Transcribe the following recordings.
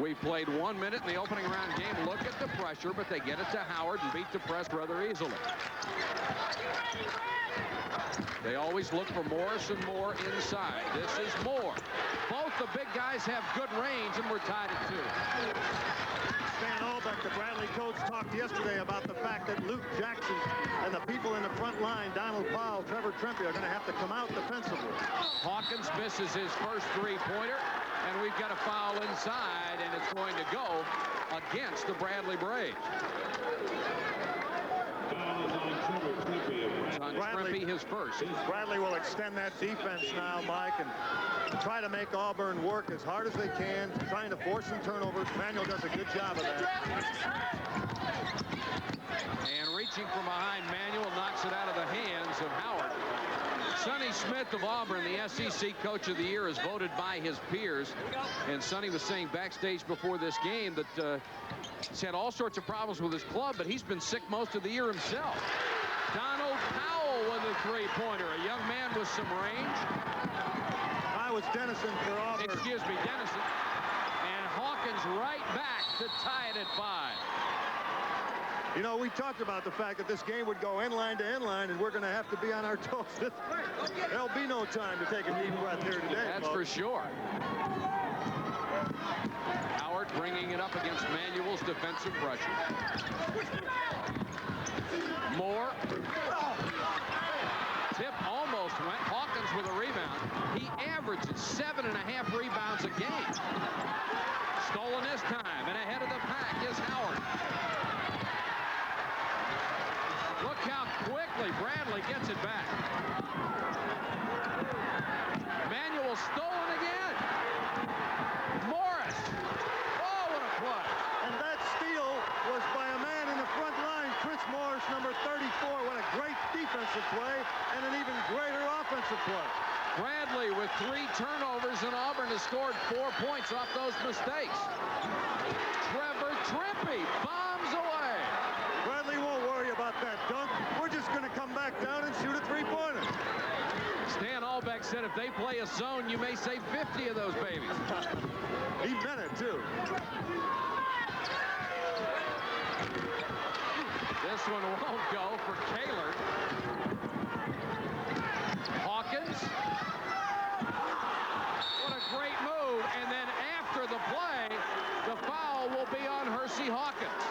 We played 1 minute in the opening round game. Look at the pressure, but they get it to Howard and beat the press rather easily. They always look for Morris and Moore inside. This is Moore. Both the big guys have good range, and we're tied at 2. Stan Albeck, the Bradley coach, talked yesterday about the fact that Luke Jackson and the people in the front line, Donald Powell, Trevor Trempe, are going to have to come out defensively. Hawkins misses his first three-pointer, and we've got a foul inside, and it's going to go against the Bradley Braves. On Trempe, his first. Bradley will extend that defense now, Mike, and try to make Auburn work as hard as they can, trying to force some turnovers. Manuel does a good job of that. And reaching from behind, Manuel knocks it out of the hands of Howard. Sonny Smith of Auburn, the SEC Coach of the Year, is voted by his peers. And Sonny was saying backstage before this game that he's had all sorts of problems with his club, but he's been sick most of the year himself. Donald Powell with a three-pointer, a young man with some range. I was Dennison for Auburn. Excuse me, Dennison. And Hawkins right back to tie it at 5. You know, we talked about the fact that this game would go inline to inline, and we're going to have to be on our toes. There'll be no time to take a deep breath here today. That's for sure. Howard bringing it up against Manuel's defensive pressure. Moore. Tip almost went. Hawkins with a rebound. He averages 7.5 rebounds a game. Stolen this time, and ahead of the pack is Howard. Look how quickly Bradley gets it back. Manuel stolen again. Morris. Oh, what a play. And that steal was by a man in the front line, Chris Morris, number 34. What a great defensive play and an even greater offensive play. Bradley with 3 turnovers, and Auburn has scored 4 points off those mistakes. Trevor Trempe bombs away. Bradley won't worry about that dunk. We're just going to come back down and shoot a three-pointer. Stan Albeck said if they play a zone, you may save 50 of those babies. He meant it, too. This one won't go for Kaler. Hawkins. What a great move. And then after the play, the foul will be on Hersey Hawkins.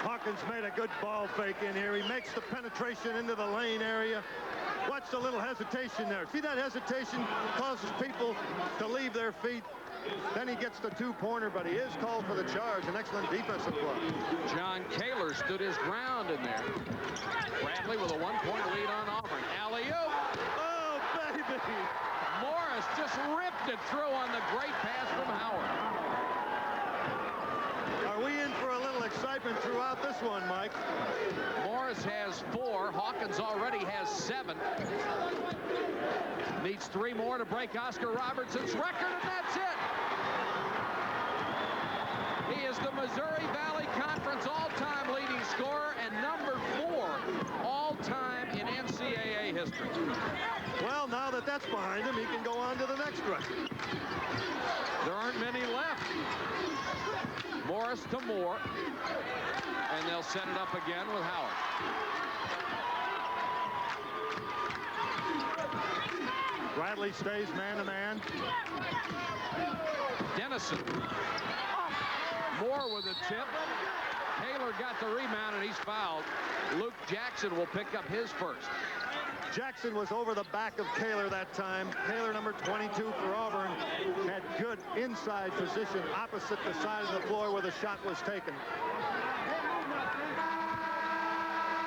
Hawkins made a good ball fake in here. He makes the penetration into the lane area. Watch the little hesitation there. See that hesitation causes people to leave their feet. Then he gets the two-pointer, but he is called for the charge. An excellent defensive play. John Kaler stood his ground in there. Bradley with a 1-point lead on Auburn. Alley-oop. Oh, baby. Morris just ripped it through on the great pass from Howard. Are we in for a little excitement throughout this one, Mike? Morris has 4. Hawkins already has 7. Needs 3 more to break Oscar Robertson's record, and that's it. He is the Missouri Valley Conference all-time leading scorer and number 4 all-time in NCAA history. Well, now that that's behind him, he can go on to the next record. There aren't many left. Morris to Moore, and they'll set it up again with Howard. Bradley stays man-to-man. Dennison. Moore with a tip. Kaler got the rebound, and he's fouled. Luke Jackson will pick up his first. Jackson was over the back of Kaler that time. Kaler, number 22 for Auburn, had good inside position opposite the side of the floor where the shot was taken.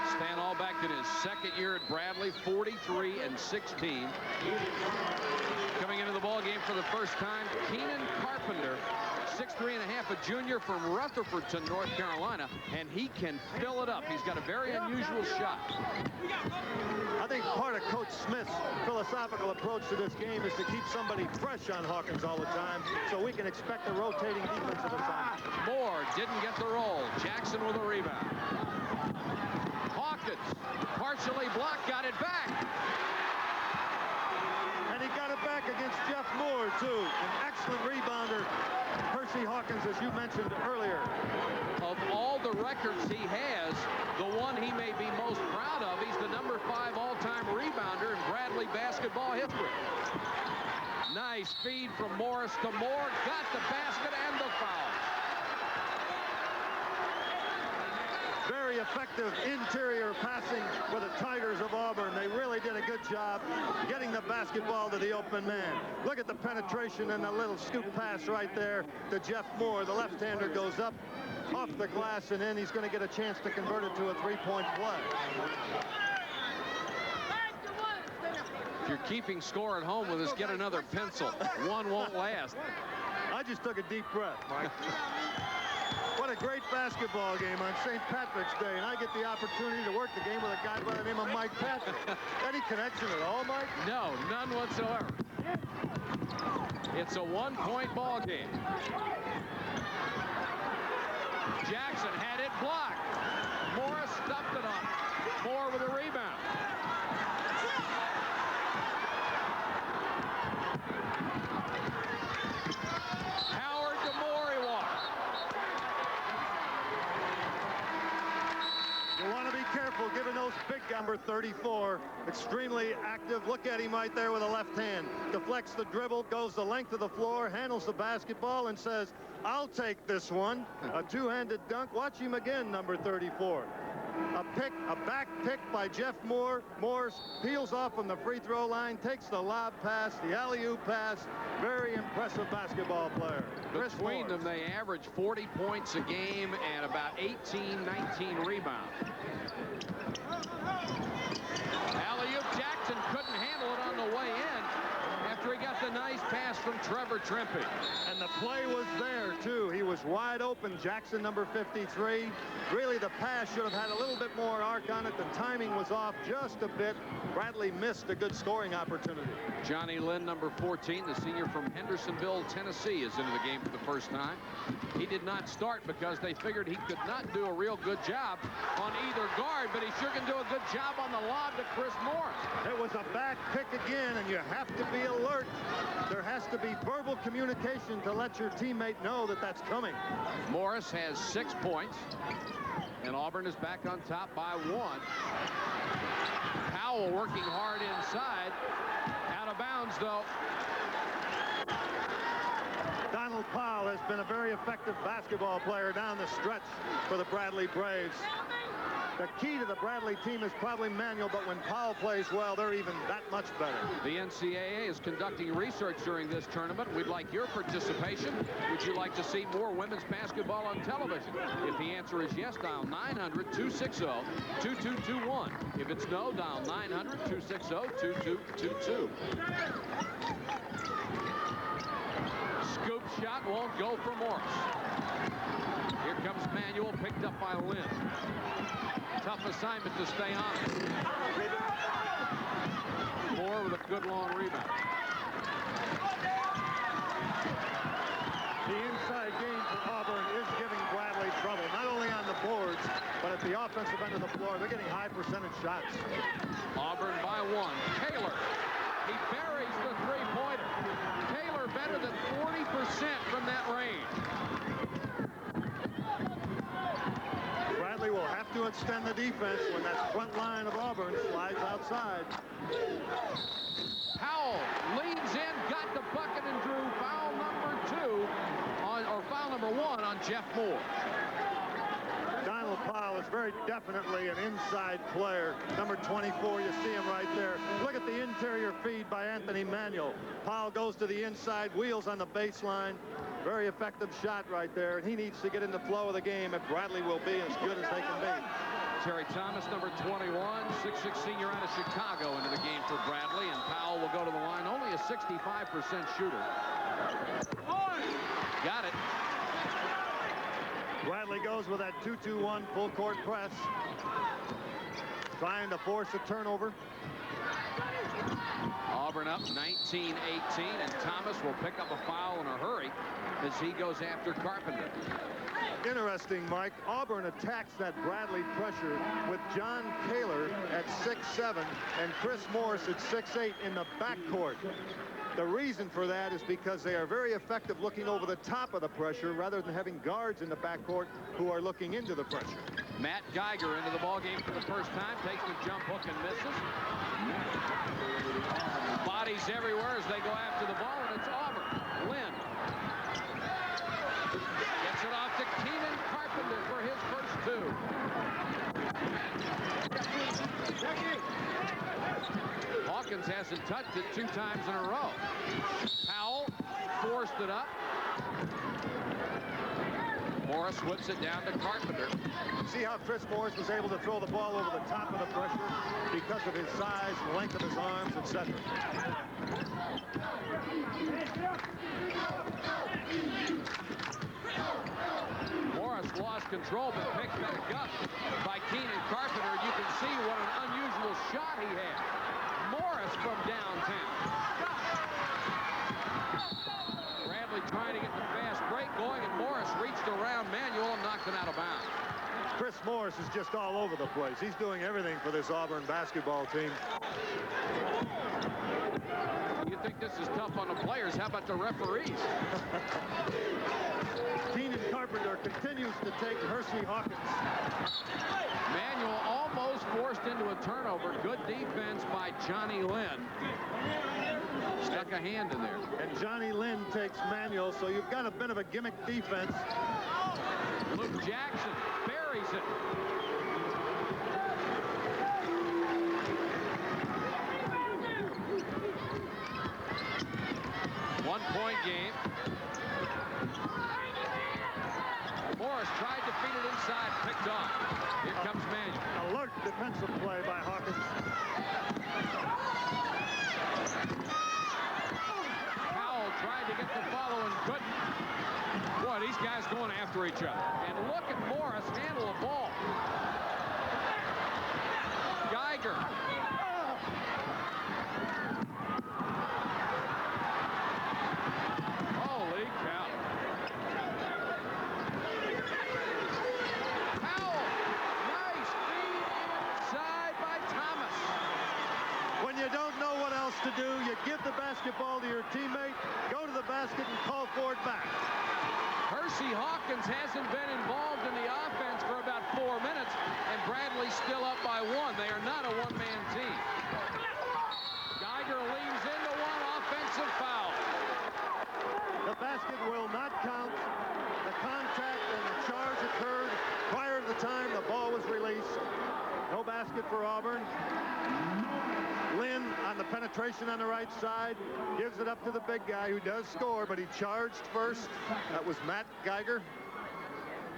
Stan Albeck in his second year at Bradley, 43-16. Coming into the ball game for the first time, Keenan Carpenter, 6'3.5", a junior from Rutherfordton, North Carolina, and he can fill it up. He's got a very unusual shot. I think part of Coach Smith's philosophical approach to this game is to keep somebody fresh on Hawkins all the time, so we can expect a rotating defensive assignment. Moore didn't get the roll. Jackson with a rebound. Hawkins partially blocked, got it back. And he got it back against Jeff Moore, too. An excellent rebounder. Percy Hawkins, as you mentioned earlier. Of all the records he has, the one he may be most proud of, he's the #5 all-time rebounder in Bradley basketball history. Nice feed from Morris to Moore. Got the basket and the foul. Very effective interior passing for the Tigers of Auburn. They really did a good job getting the basketball to the open man. Look at the penetration and the little scoop pass right there to Jeff Moore. The left-hander goes up off the glass, and then he's going to get a chance to convert it to a three-point play. If you're keeping score at home with us, get another pencil. One won't last. I just took a deep breath, Mike. What a great basketball game on St. Patrick's Day, and I get the opportunity to work the game with a guy by the name of Mike Patrick. Any connection at all, Mike? No, none whatsoever. It's a one-point ball game. Jackson had it blocked. Morris stuffed it on. Moore with a rebound. Howard to Moore, he walks. You want to be careful giving those big number 34. Extremely active. Look at him right there with a left hand. Deflects the dribble, goes the length of the floor, handles the basketball, and says, I'll take this one. A two-handed dunk. Watch him again, number 34. A back pick by Jeff Moore. Moore peels off from the free throw line, takes the lob pass, the alley-oop pass. Very impressive basketball player. Between them, they average 40 points a game and about 18, 19 rebounds. Alley-oop, Jackson couldn't handle it on the way in after he got the nice pass from Trevor Trimpe. And the play was there, too. He was wide open. Jackson, number 53. Really, the pass should have had a little bit more arc on it. The timing was off just a bit. Bradley missed a good scoring opportunity. Johnny Lynn, number 14, the senior from Hendersonville, Tennessee, is into the game for the first time. He did not start because they figured he could not do a real good job on either guard, but he sure can do a good job on the lob to Chris Morris. It was a back pick again, and you have to be alert. There has to be verbal communication to let your teammate know that that's coming. Morris has 6 points, and Auburn is back on top by 1. Powell working hard inside. Out of bounds, though. Donald Powell has been a very effective basketball player down the stretch for the Bradley Braves. The key to the Bradley team is probably Manuel, but when Powell plays well, they're even that much better. The NCAA is conducting research during this tournament. We'd like your participation. Would you like to see more women's basketball on television? If the answer is yes, dial 900-260-2221. If it's no, dial 900-260-2222. Scoop shot won't go for Morris. Here comes Manuel, picked up by Lynn. Tough assignment to stay on. Moore with a good long rebound. The inside game for Auburn is giving Bradley trouble, not only on the boards, but at the offensive end of the floor. They're getting high percentage shots. Auburn by 1. Taylor. He buries the three-pointer. Taylor better than 40% from that range. Bradley will have to extend the defense when that front line of Auburn slides outside. Powell leans in, got the bucket, and drew foul number 2 on, or foul number 1 on Jeff Moore. Donald Powell is very definitely an inside player. Number 24, you see him right there. Look at the interior feed by Anthony Manuel. Powell goes to the inside, wheels on the baseline. Very effective shot right there, and he needs to get in the flow of the game if Bradley will be as good as they can be. Terry Thomas, number 21, 6'6" senior out of Chicago, into the game for Bradley, and Powell will go to the line. Only a 65% shooter. Got it. Bradley goes with that 2-2-1 full court press, trying to force a turnover. Auburn up 19-18, and Thomas will pick up a foul in a hurry as he goes after Carpenter. Interesting, Mike. Auburn attacks that Bradley pressure with John Kaler at 6'7" and Chris Morris at 6'8" in the backcourt. The reason for that is because they are very effective looking over the top of the pressure rather than having guards in the backcourt who are looking into the pressure. Matt Geiger into the ballgame for the first time, takes the jump hook and misses. Bodies everywhere as they go after the ball, and it's Auburn. Lynn gets it off to Keenan Carpenter for his first two. Hawkins hasn't touched it 2 times in a row. Powell forced it up. Morris whips it down to Carpenter. See how Chris Morris was able to throw the ball over the top of the pressure because of his size and length of his arms, etc. Morris lost control but picked back up by Keenan Carpenter. You can see what an unusual shot he had. Morris from downtown. Bradley trying to get the fast break going, and Morris reached around Manuel and knocked it out of bounds. Chris Morris is just all over the place. He's doing everything for this Auburn basketball team. You think this is tough on the players? How about the referees? Keenan Carpenter continues to take Hersey Hawkins. Manuel almost forced into a turnover. Good defense by Johnny Lynn. Stuck a hand in there. And Johnny Lynn takes Manuel, so you've got a bit of a gimmick defense. Luke Jackson buries it. One-point game. Morris tried to feed it inside, picked off. Here comes Manuel. Alert defensive play by Hawkins. Powell tried to get the follow and couldn't. Boy, these guys going after each other. And look at Morris handle the ball. Geiger. Holy cow. Powell. Nice feed inside by Thomas. When you don't know what else to do, you give the basketball to your teammate, go to the basket and call for it back. Hersey Hawkins hasn't been involved in the offense for about 4 minutes, and Bradley's still up by 1. They are not a one-man team. Geiger leans into one offensive foul. The basket will not count. The contact and the charge occurred prior to the time the ball was released. No basket for Auburn. Lynn on the penetration on the right side gives it up to the big guy who does score, but he charged first. That was Matt Geiger.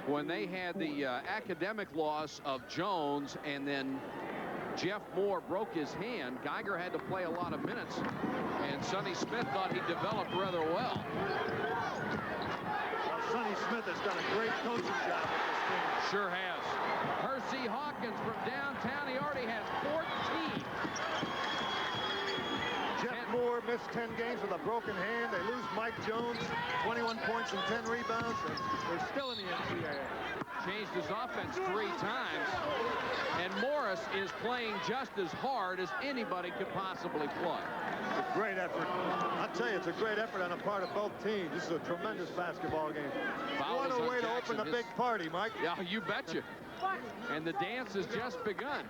When they had the academic loss of Jones and then Jeff Moore broke his hand, Geiger had to play a lot of minutes, and Sonny Smith thought he developed rather well. Sonny Smith has done a great coaching job with this team. Sure has. Hersey Hawkins from downtown, he already has 14. Jeff Moore missed 10 games with a broken hand. They lose Mike Jones, 21 points and 10 rebounds. They're still in the NCAA. Changed his offense 3 times. And Morris is playing just as hard as anybody could possibly play. It's a great effort. I'll tell you, it's a great effort on the part of both teams. This is a tremendous basketball game. What a way to open the big party, Mike. Yeah, you betcha. And the dance has just begun.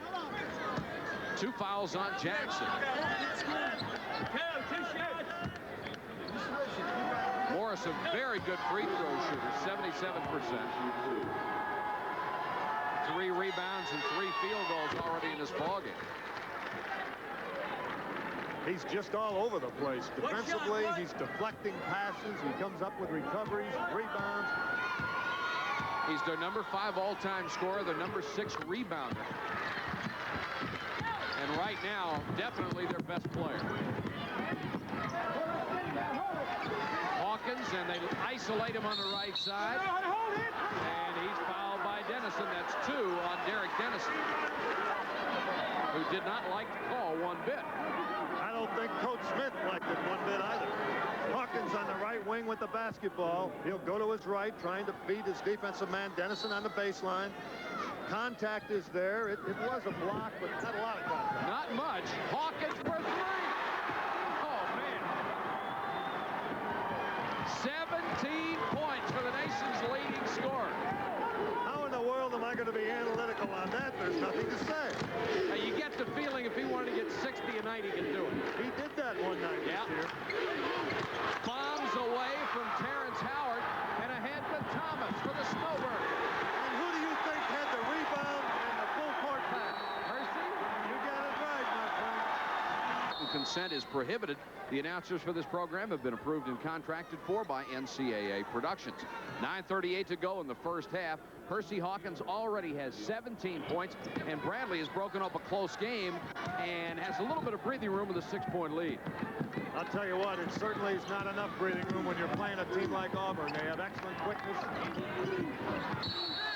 2 fouls on Jackson. Morris, a very good free throw shooter, 77%. 3 rebounds and 3 field goals already in this ballgame. He's just all over the place. Defensively, he's deflecting passes. He comes up with recoveries, rebounds. He's their number 5 all-time scorer, their number 6 rebounder. And right now, definitely their best player. Hawkins, and they isolate him on the right side. And he's fouled by Dennison. That's 2 on Derek Dennison, who did not like the call one bit. I don't don't think Coach Smith liked it one bit either. Hawkins on the right wing with the basketball. He'll go to his right, trying to beat his defensive man, Dennison, on the baseline. Contact is there. It was a block, but not a lot of contact. Not much. Hawkins for three. Oh, man. 17 points for the nation's leading scorer. How in the world am I going to be analytical on that? There's nothing to say. Now, you get the feeling if he wanted to get 60 a night, he can do it. He did that one night this year. Bombs away from Terrence Howard and ahead to Thomas for the Snowbird. And who do you think had the rebound and the full court pass? Mercy? You got it right, my friend. Consent is prohibited. The announcers for this program have been approved and contracted for by NCAA Productions. 9:38 to go in the first half. Hersey Hawkins already has 17 points, and Bradley has broken up a close game and has a little bit of breathing room with a 6-point lead. I'll tell you what, it certainly is not enough breathing room when you're playing a team like Auburn. They have excellent quickness.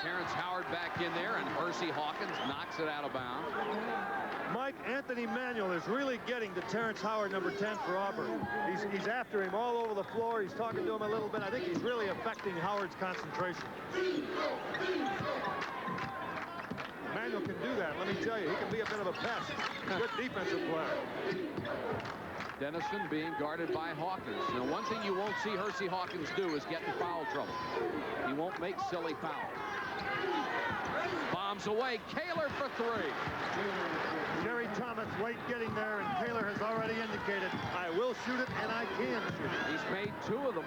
Terrence Howard back in there, and Hersey Hawkins knocks it out of bounds. Mike, Anthony Manuel is really getting to Terrence Howard, number 10 for Auburn. He's after him all over the floor. He's talking to him a little bit. I think he's really affecting Howard's concentration. Manuel can do that. Let me tell you, he can be a bit of a pest. Good defensive player. Dennison being guarded by Hawkins. Now, one thing you won't see Hersey Hawkins do is get in foul trouble. He won't make silly fouls. Bombs away. Kaler for three. Jerry Thomas late getting there, and Kaler has already indicated, I will shoot it and I can shoot it. He's made 2 of them.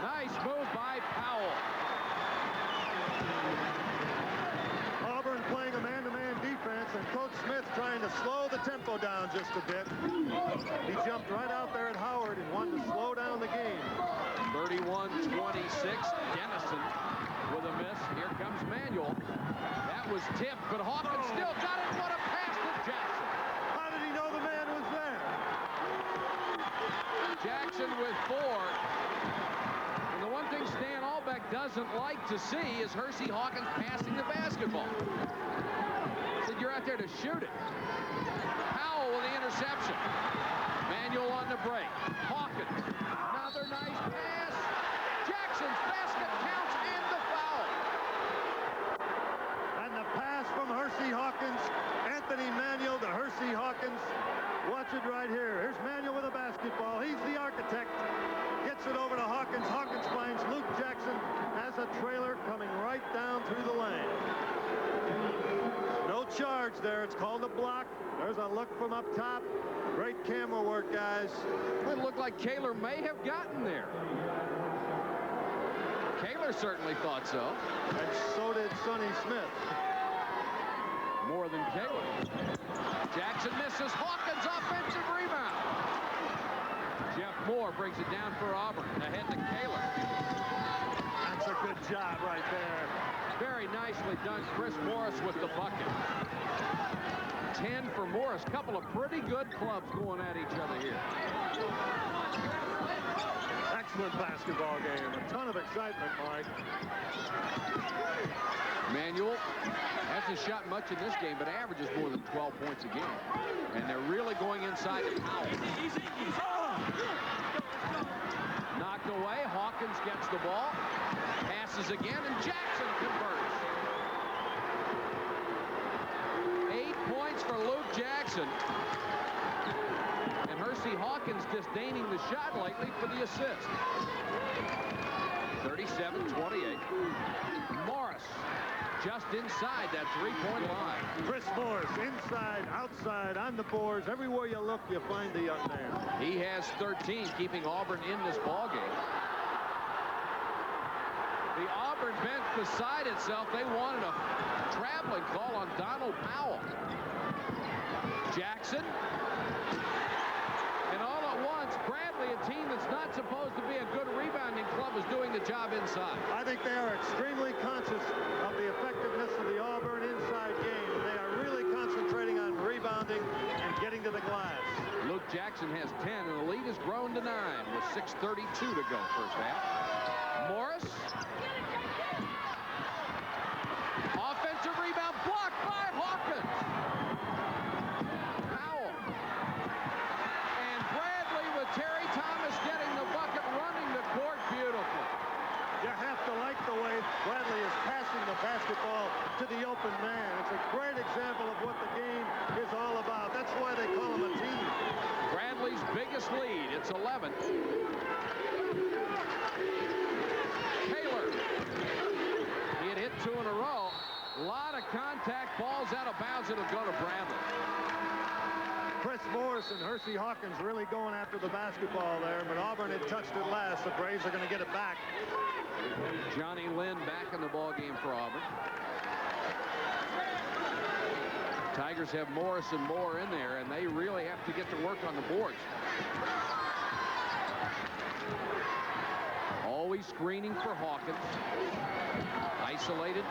Nice move by Powell. Auburn playing a man-to-man defense, and Coach Smith trying to slow the tempo down just a bit. He jumped right out there at Howard and wanted to slow down the game. 31-26. Dennison with a miss. Here comes Manuel. That was tipped, but Hawkins still got it. What a pass to Jackson. How did he know the man was there? Jackson with 4. And the one thing Stan Albeck doesn't like to see is Hersey Hawkins passing the basketball. Said you're out there to shoot it. Powell with the interception. Manuel on the break. Hawkins. Another nice pass. Jackson's basket counts and the foul. And the pass from Hersey Hawkins. Anthony Manuel to Hersey Hawkins. Watch it right here. Here's Manuel with a basketball. He's the architect. Gets it over to Hawkins. Hawkins finds Luke Jackson. Has a trailer coming right down through the lane. No charge there. It's called a block. There's a look from up top. Great camera work, guys. It looked like Kaler may have gotten there. Kaler certainly thought so. And so did Sonny Smith. More than Kaler. Jackson misses. Hawkins offensive rebound. Jeff Moore brings it down for Auburn. Ahead to Kaler. That's a good job right there. Very nicely done. Chris Morris with the bucket. 10 for Morris. Couple of pretty good clubs going at each other here. Excellent basketball game. A ton of excitement, Mike. Manuel hasn't shot much in this game, but averages more than 12 points a game. And they're really going inside to Powell. Knocked away. Hawkins gets the ball. Passes again, and Jackson converts. 8 points for Luke Jackson. And Hersey Hawkins disdaining the shot lately for the assist. 37-28. Morris just inside that three-point line. Chris Morris, inside, outside, on the boards. Everywhere you look, you find the young man. He has 13, keeping Auburn in this ballgame. The Auburn bench beside itself. They wanted a traveling call on Donald Powell. Jackson. And all at once, Bradley, a team that's not supposed to be a good rebounding club, is doing the job inside. I think they are extremely conscious of the effectiveness of the Auburn inside game. They are really concentrating on rebounding and getting to the glass. Luke Jackson has 10, and the lead has grown to 9 with 6:32 to go first half. Morris. biggest lead. It's 11. Kaler. He had hit 2 in a row. A lot of contact. Ball's out of bounds. It'll go to Bradley. Chris Morris and Hersey Hawkins really going after the basketball there, but Auburn had touched it last. The Braves are going to get it back. Johnny Lynn back in the ball game for Auburn. Tigers have Morris and Moore in there, and they really have to get to work on the boards. Always screening for Hawkins. Isolated.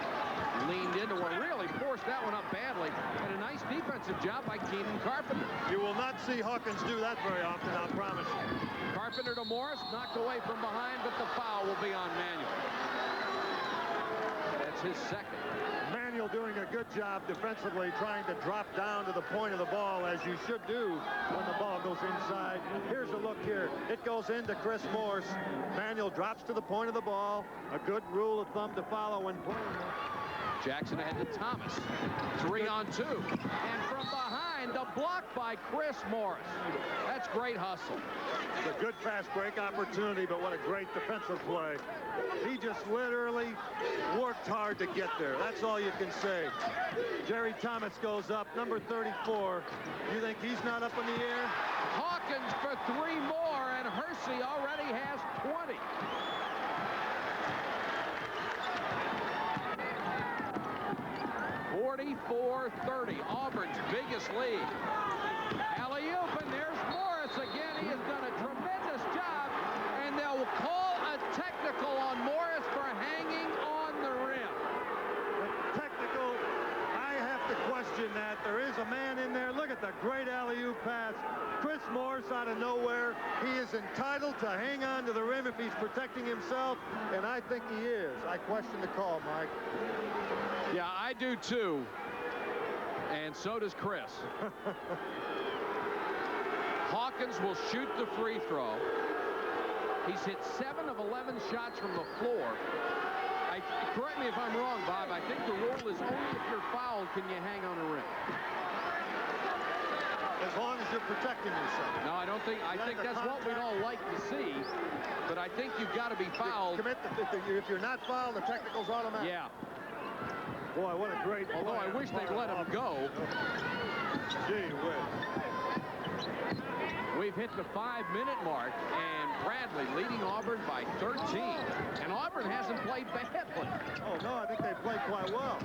Leaned into one, really forced that one up badly, and a nice defensive job by Keenan Carpenter. You will not see Hawkins do that very often, I promise you. Carpenter to Morris, knocked away from behind, but the foul will be on Manuel. That's his second. Manuel doing a good job defensively, trying to drop down to the point of the ball, as you should do when the ball goes inside. Here's a look here. It goes into Chris Morris. Manuel drops to the point of the ball. A good rule of thumb to follow when playing. Jackson ahead to Thomas. 3 on 2. And from behind, the block by Chris Morris. That's great hustle. It's a good fast break opportunity, but what a great defensive play. He just literally worked hard to get there. That's all you can say. Jerry Thomas goes up, number 34. You think he's not up in the air? Hawkins for 3 more, and Hersey already has 20. .44-30, Auburn's biggest lead. Alley-oop, and there's Morris again. He has done a tremendous job, and they'll call a technical on Morris for hanging on the rim. The technical, I have to question that. There is a man in there. Look at the great alley-oop pass. Chris Morris out of nowhere. He is entitled to hang on to the rim if he's protecting himself, and I think he is. I question the call, Mike. Yeah, I do too. And so does Chris. Hawkins will shoot the free throw. He's hit 7 of 11 shots from the floor. Correct me if I'm wrong, Bob. I think the rule is only if you're fouled can you hang on the rim. As long as you're protecting yourself. No, I don't think. I think that's what we'd all like to see. But I think you've got to be fouled. If you're not fouled, the technical's automatic. Yeah. Boy, what a great Although I wish they'd let him go. Gee whiz. We've hit the 5-minute mark, and Bradley leading Auburn by 13. And Auburn hasn't played badly. Oh, no, I think they played quite well.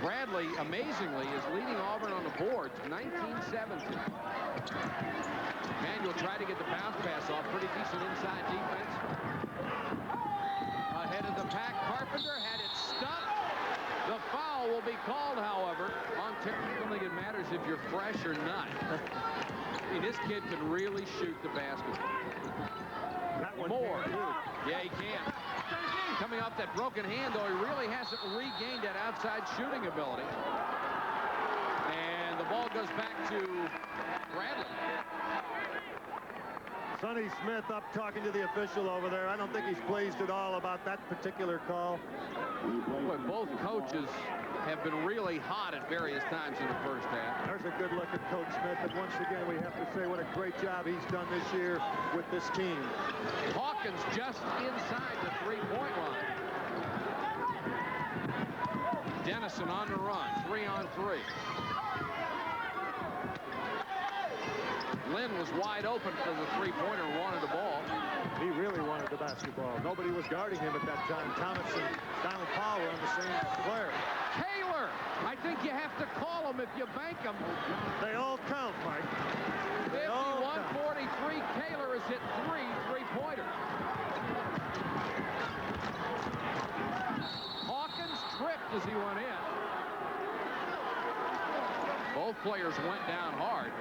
Bradley, amazingly, is leading Auburn on the boards, 19-17. Manuel tried to get the bounce pass off. Pretty decent inside defense. Ahead of the pack, Carpenter had it stuck. The foul will be called, however, on Terry. I don't think it matters if you're fresh or not. I mean, this kid can really shoot the basketball. That one More. can, Yeah, he can. Coming off that broken hand, though, he really hasn't regained that outside shooting ability. And the ball goes back to Bradley. Sonny Smith up talking to the official over there. I don't think he's pleased at all about that particular call. Boy, both coaches have been really hot at various times in the first half. There's a good look at Coach Smith, and once again we have to say what a great job he's done this year with this team. Hawkins just inside the three-point line. Dennison on the run, 3 on 3. Lynn was wide open for the three-pointer and wanted the ball. He really wanted the basketball. Nobody was guarding him at that time. Thomas and Donald Powell were on the same player. Kaler! I think you have to call him if you bank him. They all count, Mike. 51-43. Kaler has hit 3 three-pointers. Hawkins tripped as he went in. Both players went down hard.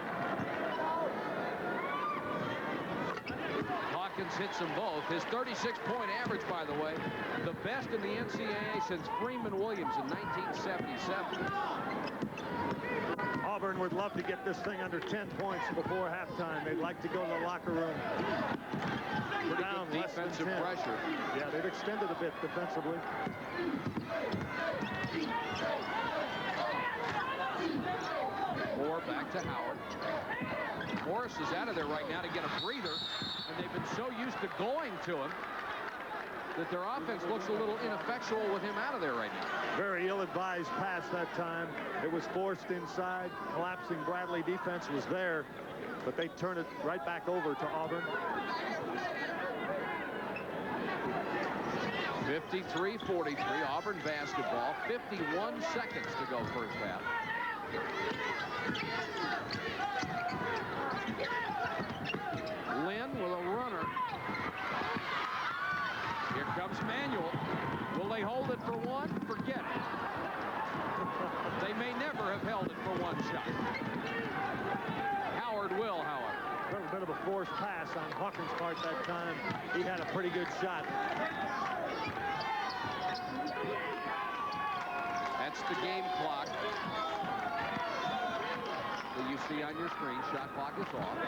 Hawkins hits them both. His 36-point average, by the way, the best in the NCAA since Freeman Williams in 1977. Auburn would love to get this thing under 10 points before halftime. They'd like to go to the locker room. Pretty Down good less than defensive 10. pressure. Yeah, they've extended a bit defensively. Moore back to Howard. Morris is out of there right now to get a breather, and they've been so used to going to him that their offense looks a little ineffectual with him out of there right now. Very ill-advised pass that time. It was forced inside. Collapsing Bradley defense was there, but they turn it right back over to Auburn. 53-43, Auburn basketball. 51 seconds to go first half. Lynn with a runner. Here comes Manuel. Will they hold it for one? Forget it. They may never have held it for one shot. Howard will, however. A little bit of a forced pass on Hawkins' part that time. He had a pretty good shot. That's the game clock that you see on your screen. Shot clock is off.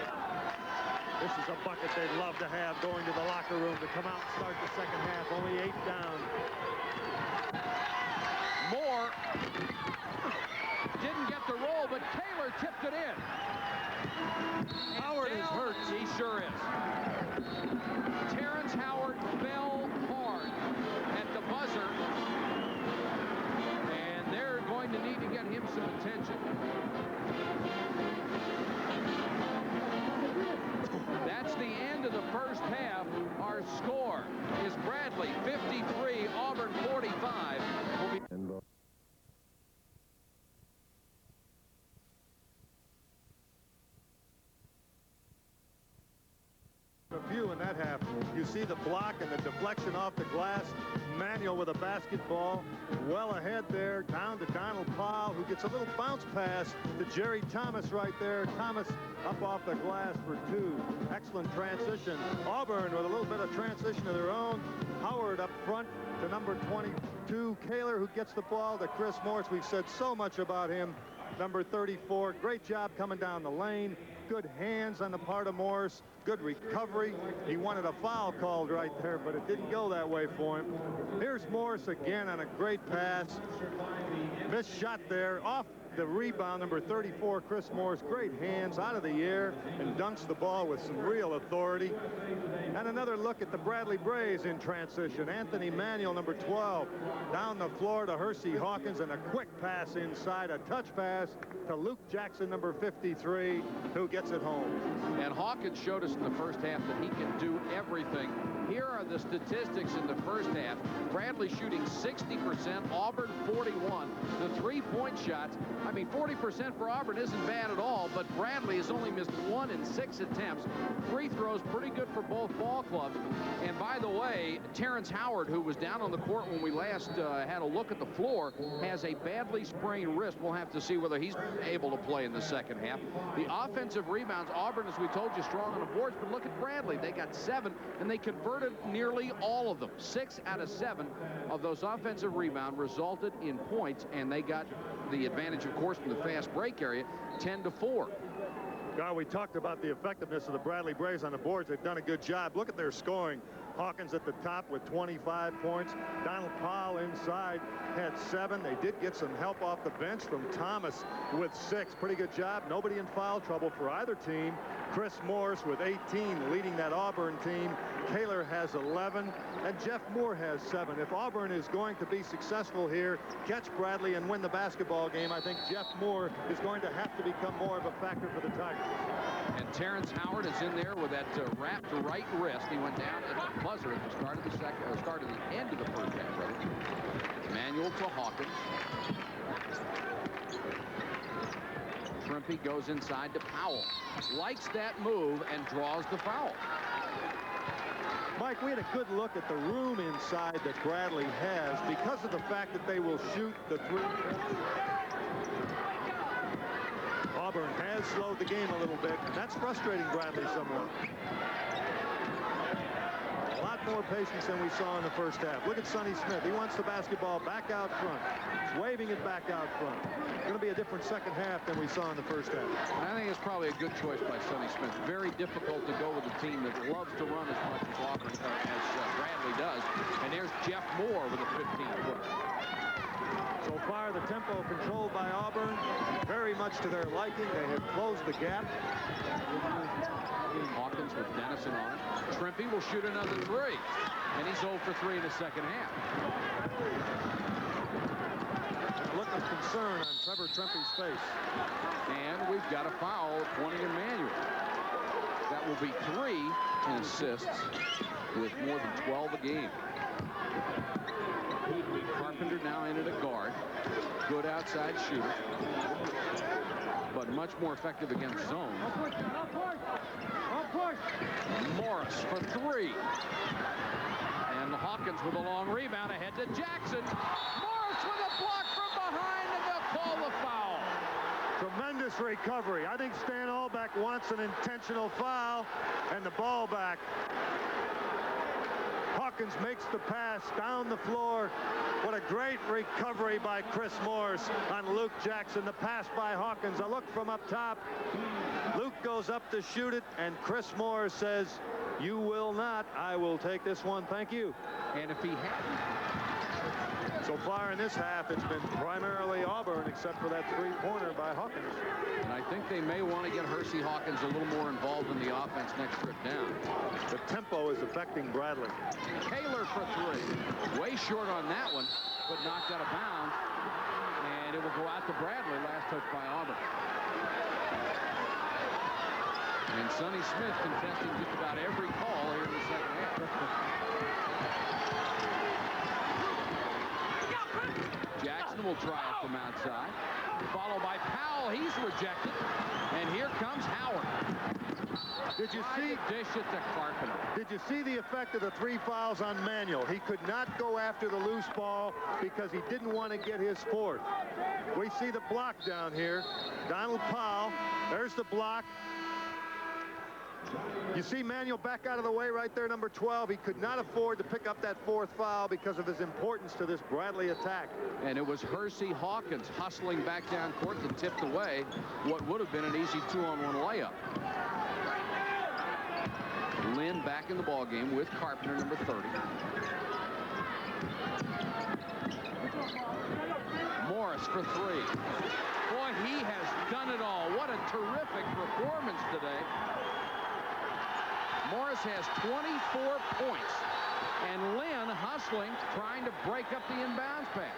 This is a bucket they'd love to have going to the locker room to come out and start the second half. Only 8 down. Moore didn't get the roll, but Taylor tipped it in. Howard is hurt. He sure is. Terrence Howard fell hard at the buzzer, and they're going to need to get him some attention. That's the end of the first half. Our score is Bradley 53, Auburn 45. A few in that half. You see the block and the deflection off the glass. Manuel with a basketball. Well ahead there. Down to Donald Powell, who gets a little bounce pass to Jerry Thomas right there. Thomas up off the glass for 2. Excellent transition. Auburn with a little bit of transition of their own. Howard up front to number 22. Kaler, who gets the ball to Chris Morris. We've said so much about him. Number 34. Great job coming down the lane. Good hands on the part of Morris. Good recovery. He wanted a foul called right there, but it didn't go that way for him. Here's Morris again on a great pass. Missed shot there off the rebound. Number 34, Chris Morris. Great hands out of the air and dunks the ball with some real authority. And another look at the Bradley Braves in transition. Anthony Manuel, number 12, down the floor to Hersey Hawkins, and a quick pass inside, a touch pass to Luke Jackson, number 53, who gets it home. And Hawkins showed us in the first half that he can do everything. Here are the statistics in the first half. Bradley shooting 60%, Auburn 41. The three-point shots, I mean, 40% for Auburn isn't bad at all, but Bradley has only missed 1 in 6 attempts. Free throws pretty good for both ball clubs. And by the way, Terrence Howard, who was down on the court when we last had a look at the floor, has a badly sprained wrist. We'll have to see whether he's able to play in the second half. The offensive rebounds, Auburn, as we told you, strong on the boards, but look at Bradley. They got 7, and they converted nearly all of them. 6 out of 7 of those offensive rebounds resulted in points, and they got the advantage, of course, from the fast break area, 10-4. God, we talked about the effectiveness of the Bradley Braves on the boards. They've done a good job. Look at their scoring. Hawkins at the top with 25 points. Donald Powell inside had 7. They did get some help off the bench from Thomas with 6. Pretty good job. Nobody in foul trouble for either team. Chris Morris with 18 leading that Auburn team. Kaler has 11, and Jeff Moore has 7. If Auburn is going to be successful here, catch Bradley and win the basketball game, I think Jeff Moore is going to have to become more of a factor for the Tigers. And Terrence Howard is in there with that wrapped right wrist. He went down at the buzzer at the start of the second, or start of the end of the first half, rather. Manuel to Hawkins. Trimpe goes inside to Powell. Likes that move and draws the foul. Mike, we had a good look at the room inside that Bradley has because of the fact that they will shoot the 3. Auburn has slowed the game a little bit, and that's frustrating Bradley somewhat. A lot more patience than we saw in the first half. Look at Sonny Smith. He wants the basketball back out front. He's waving it back out front. It's going to be a different second half than we saw in the first half. I think it's probably a good choice by Sonny Smith. Very difficult to go with a team that loves to run as much as Auburn, as Bradley does. And there's Jeff Moore with a 15-footer. So far, the tempo controlled by Auburn, very much to their liking. They have closed the gap. Hawkins with Dennison on it. Trimpe will shoot another three. And he's 0 for 3 in the second half. A look of concern on Trevor Trimpe's face. And we've got a foul pointing at Manuel. That will be 3 in assists with more than 12 a game. Carpenter now in at a guard. Good outside shooter. But much more effective against zone. Morris for 3. And Hawkins with a long rebound ahead to Jackson. Morris with a block from behind, and they'll call the foul. Tremendous recovery. I think Stan Albeck wants an intentional foul, and the ball back. Hawkins makes the pass down the floor. What a great recovery by Chris Morris on Luke Jackson. The pass by Hawkins. A look from up top. Luke goes up to shoot it, and Chris Morris says, "You will not. I will take this one. Thank you." And if he hadn't. So far in this half, it's been primarily Auburn, except for that three-pointer by Hawkins. And I think they may want to get Hersey Hawkins a little more involved in the offense next trip down. The tempo is affecting Bradley. Kaler for 3. Way short on that one, but knocked out of bounds. And it will go out to Bradley. Last touch by Auburn. And Sonny Smith contesting just about every call here in the second half. Jackson will try it from outside. Followed by Powell. He's rejected. And here comes Howard. Did you see? Dish it to Carpenter. Did you see the effect of the 3 fouls on Manuel? He could not go after the loose ball because he didn't want to get his 4th. We see the block down here. Donald Powell. There's the block. You see Manuel back out of the way right there, number 12. He could not afford to pick up that 4th foul because of his importance to this Bradley attack. And it was Hersey Hawkins hustling back down court that tipped away what would have been an easy 2-on-1 layup. Lynn back in the ball game with Carpenter, number 30. Morris for 3. Boy, he has done it all. What a terrific performance today. Morris has 24 points. And Lynn hustling, trying to break up the inbounds pass.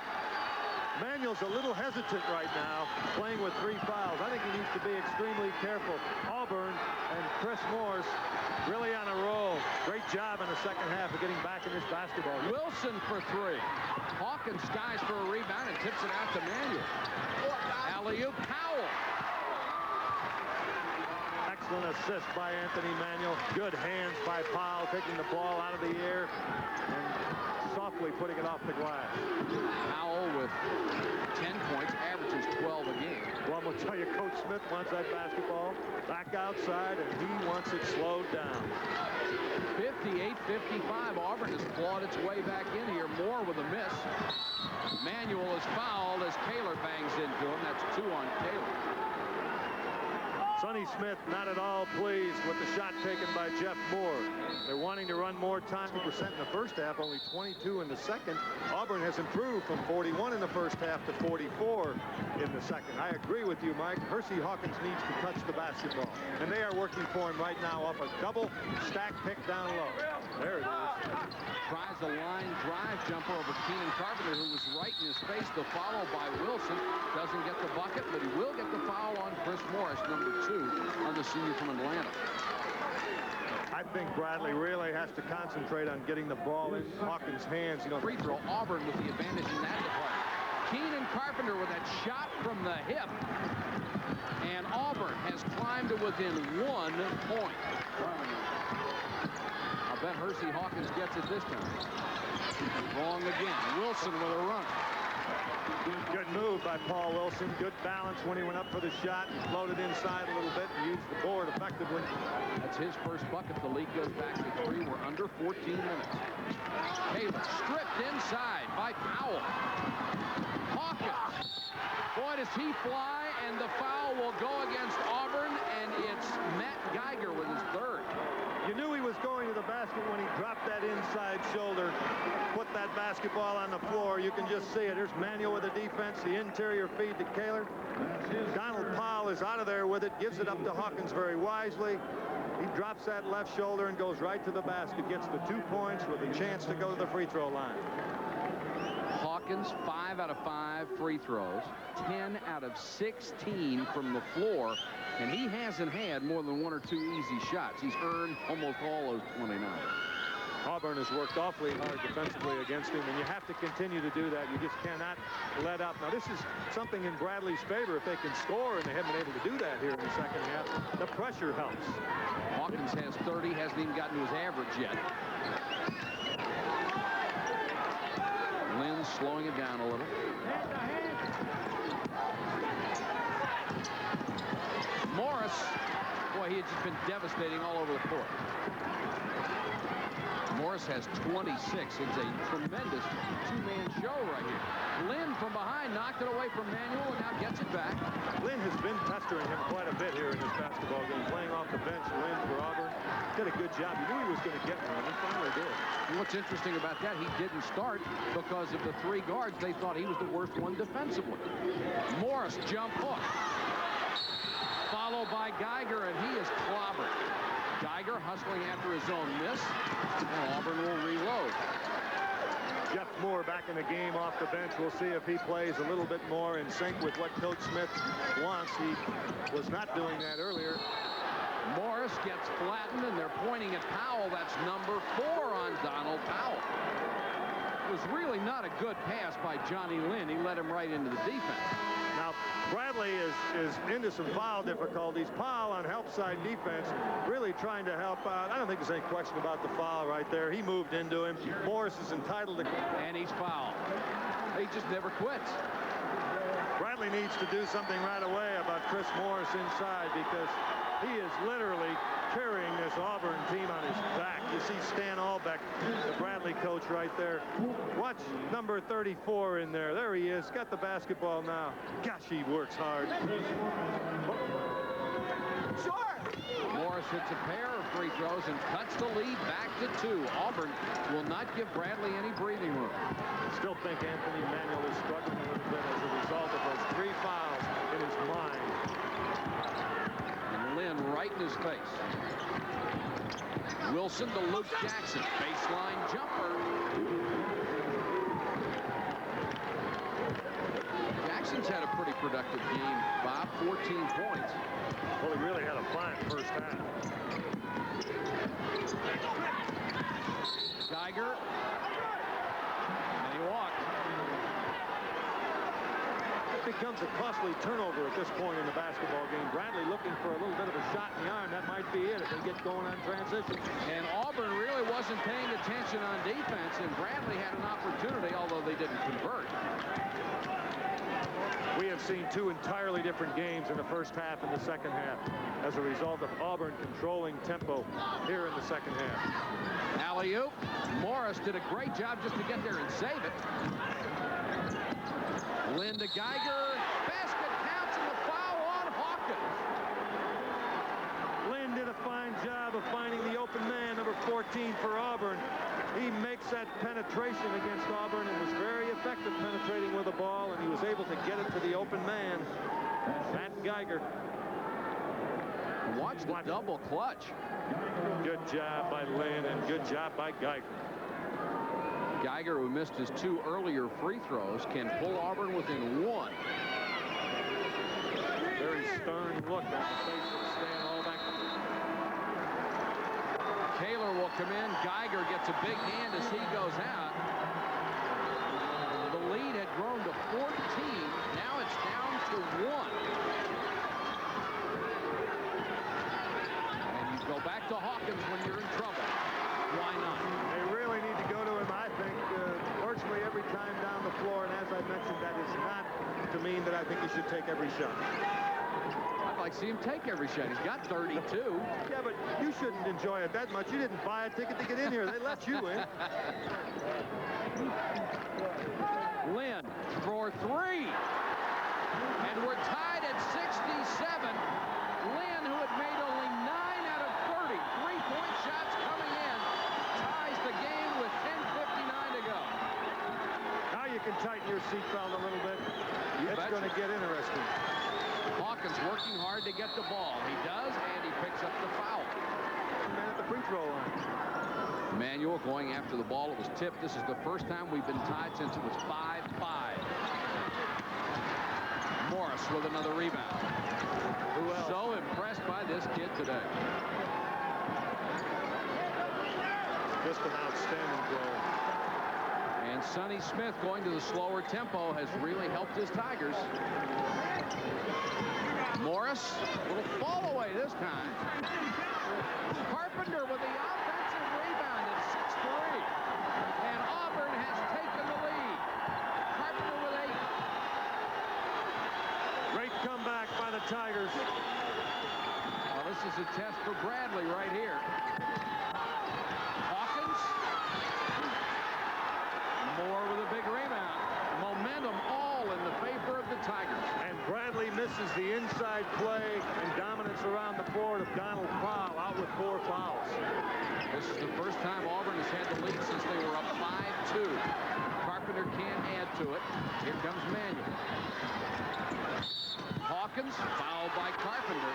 Manuel's a little hesitant right now, playing with 3 fouls. I think he needs to be extremely careful. Auburn and Chris Morris really on a roll. Great job in the second half of getting back in this basketball game. Wilson for 3. Hawkins skies for a rebound and tips it out to Manuel. Alley-oop Powell. Excellent assist by Anthony Manuel. Good hands by Powell, taking the ball out of the air and softly putting it off the glass. Powell with 10 points, averages 12 a game. Well, I'm going to tell you, Coach Smith wants that basketball back outside, and he wants it slowed down. 58-55. Auburn has clawed its way back in here. Moore with a miss. Manuel is fouled as Kaler bangs into him. That's 2 on Kaler. Sonny Smith not at all pleased with the shot taken by Jeff Moore. They're wanting to run more time. 2% in the first half, only 22 in the second. Auburn has improved from 41 in the first half to 44 in the second. I agree with you, Mike. Hersey Hawkins needs to touch the basketball. And they are working for him right now off a double stack pick down low. There it is. Tries a line drive jumper over Keenan Carpenter, who was right in his face. The follow by Wilson. Doesn't get the bucket, but he will get the foul on Chris Morris, number 2, on the senior from Atlanta. I think Bradley really has to concentrate on getting the ball in Hawkins' hands. You know, Free throw, Auburn with the advantage in that department. Keenan Carpenter with that shot from the hip. And Auburn has climbed to within 1 point. I'll bet Hersey Hawkins gets it this time. Wrong again. Wilson with a run. Good move by Paul Wilson. Good balance when he went up for the shot and floated inside a little bit and used the board effectively. That's his first bucket. The lead goes back to 3. We're under 14 minutes. Kaler stripped inside by Powell. Hawkins. Boy, does he fly, and the foul will go against Auburn, and it's Matt Geiger with his 3rd. You knew he was going to the basket when he dropped that inside. inside shoulder, put that basketball on the floor. You can just see it. There's Manuel with the defense, the interior feed to Kaler. Donald Powell is out of there with it, gives it up to Hawkins very wisely. He drops that left shoulder and goes right to the basket, gets the 2 points with a chance to go to the free throw line. Hawkins, 5 out of 5 free throws, 10 out of 16 from the floor, and he hasn't had more than 1 or 2 easy shots. He's earned almost all those 29. Auburn has worked awfully hard defensively against him, and you have to continue to do that. You just cannot let up. Now, this is something in Bradley's favor if they can score, and they haven't been able to do that here in the second half. The pressure helps. Hawkins has 30, hasn't even gotten to his average yet. Lynn slowing it down a little. Morris, boy, he had just been devastating all over the court. Morris has 26. It's a tremendous two-man show right here. Lynn from behind knocked it away from Manuel and now gets it back. Lynn has been pestering him quite a bit here in this basketball game, playing off the bench. Lynn for Auburn did a good job. He knew he was going to get one. He finally did. And what's interesting about that, he didn't start because of the 3 guards. They thought he was the worst one defensively. Morris jump hook. Followed by Geiger, and he is clobbered. Geiger hustling after his own miss, and Auburn will reload. Jeff Moore back in the game off the bench. We'll see if he plays a little bit more in sync with what Coach Smith wants. He was not doing that earlier. Morris gets flattened, and they're pointing at Powell. That's number 4 on Donald Powell. It was really not a good pass by Johnny Lynn. He led him right into the defense. Now, Bradley is into some foul difficulties. Powell on help side defense really trying to help out. I don't think there's any question about the foul right there. He moved into him. Morris is entitled to... And he's fouled. He just never quits. Bradley needs to do something right away about Chris Morris inside, because he is literally carrying this Auburn team on his back. You see Stan Albeck, the Bradley coach, right there. Watch number 34 in there. There he is. Got the basketball now. Gosh, he works hard. Morris hits a pair of free throws and cuts the lead back to 2. Auburn will not give Bradley any breathing room. I still think Anthony Manuel is struggling a little bit as a result of those 3 fouls in his mind. And Lynn right in his face. Wilson to Luke Jackson. Baseline jumper. Jackson's had a pretty productive game, Bob. 14 points. Well, he really had a fine first half. Geiger. And he walked. It becomes a costly turnover at this point in the basketball game. Bradley looking for a little bit of a shot in the arm. That might be it if they get going on transition. And Auburn really wasn't paying attention on defense, and Bradley had an opportunity, although they didn't convert. We have seen 2 entirely different games in the first half and the second half as a result of Auburn controlling tempo here in the second half. Alley-oop. Morris did a great job just to get there and save it. Lynn to Geiger. Basket counts, and the foul on Hawkins. Lynn did a fine job of finding the open man, number 14 for Auburn. He makes that penetration against Auburn and was very effective penetrating with the ball, and he was able to get it to the open man, Matt Geiger. Watch the double clutch. Good job by Lynn and good job by Geiger. Geiger, who missed his 2 earlier free throws, can pull Auburn within 1. Very stern look on the face of Stan Albeck. Kaler will come in. Geiger gets a big hand as he goes out. The lead had grown to 14. Now it's down to 1. And you go back to Hawkins when you're in trouble. Why not? They really need to go to him, I think, virtually every time down the floor. And as I mentioned, that is not to mean that I think he should take every shot. I'd like to see him take every shot. He's got 32. Yeah, but you shouldn't enjoy it that much. You didn't buy a ticket to get in here. They let you in. Lynn for 3. And we're tied at 67. Lynn, who had made only 9 out of 30 3-point shots coming in, ties the game can tighten your seatbelt a little bit. It's going to get interesting. Hawkins working hard to get the ball. He does, and he picks up the foul. Man at the free throw line. Manuel going after the ball. It was tipped. This is the first time we've been tied since it was 5-5. Morris with another rebound. Who else? So impressed by this kid today. Just an outstanding goal. And Sonny Smith going to the slower tempo has really helped his Tigers. Morris, a little fall away this time. Carpenter with the offensive rebound at 6-3. And Auburn has taken the lead. Carpenter with 8. Great comeback by the Tigers. Well, this is a test for Bradley right here. Hawkins. Moore with a big rebound. Momentum all in the favor of the Tigers. And Bradley misses the inside play and dominance around the board of Donald Powell, out with 4 fouls. This is the first time Auburn has had the lead since they were up 5-2. Carpenter can't add to it. Here comes Manuel. Hawkins fouled by Carpenter.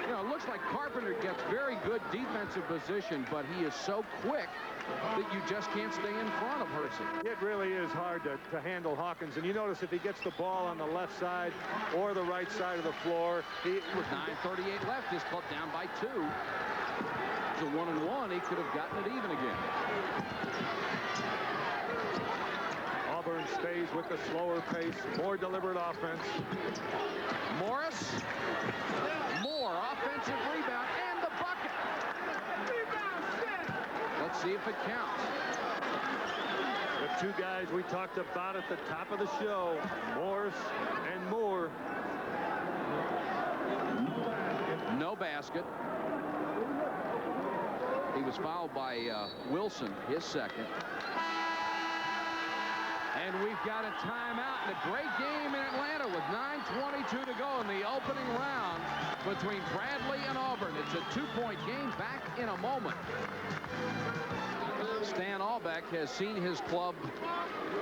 You know, it looks like Carpenter gets very good defensive position, but he is so quick that you just can't stay in front of Hersey. It really is hard to handle Hawkins. And you notice if he gets the ball on the left side or the right side of the floor, with 9:38 left, his club down by 2. It's a 1-and-1. He could have gotten it even again. Auburn stays with the slower pace, more deliberate offense. Morris. Moore, offensive rebound, and the bucket. Let's see if it counts. The two guys we talked about at the top of the show, Morris and Moore. No basket. He was fouled by Wilson, his second. And we've got a timeout in a great game in Atlanta with 9:22 to go in the opening round between Bradley and Auburn. It's a 2-point game. Back in a moment. Stan Albeck has seen his club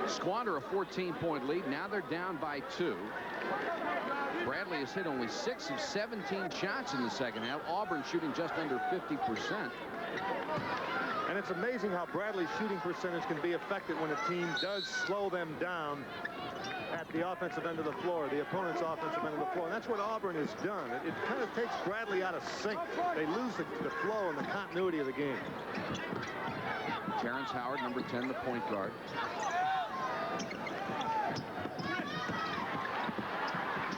squander a 14-point lead. Now they're down by 2. Bradley has hit only 6 of 17 shots in the second half. Auburn shooting just under 50%. And it's amazing how Bradley's shooting percentage can be affected when a team does slow them down at the offensive end of the floor, the opponent's offensive end of the floor. And that's what Auburn has done. It kind of takes Bradley out of sync. They lose the flow and the continuity of the game. Terrence Howard, number 10, the point guard.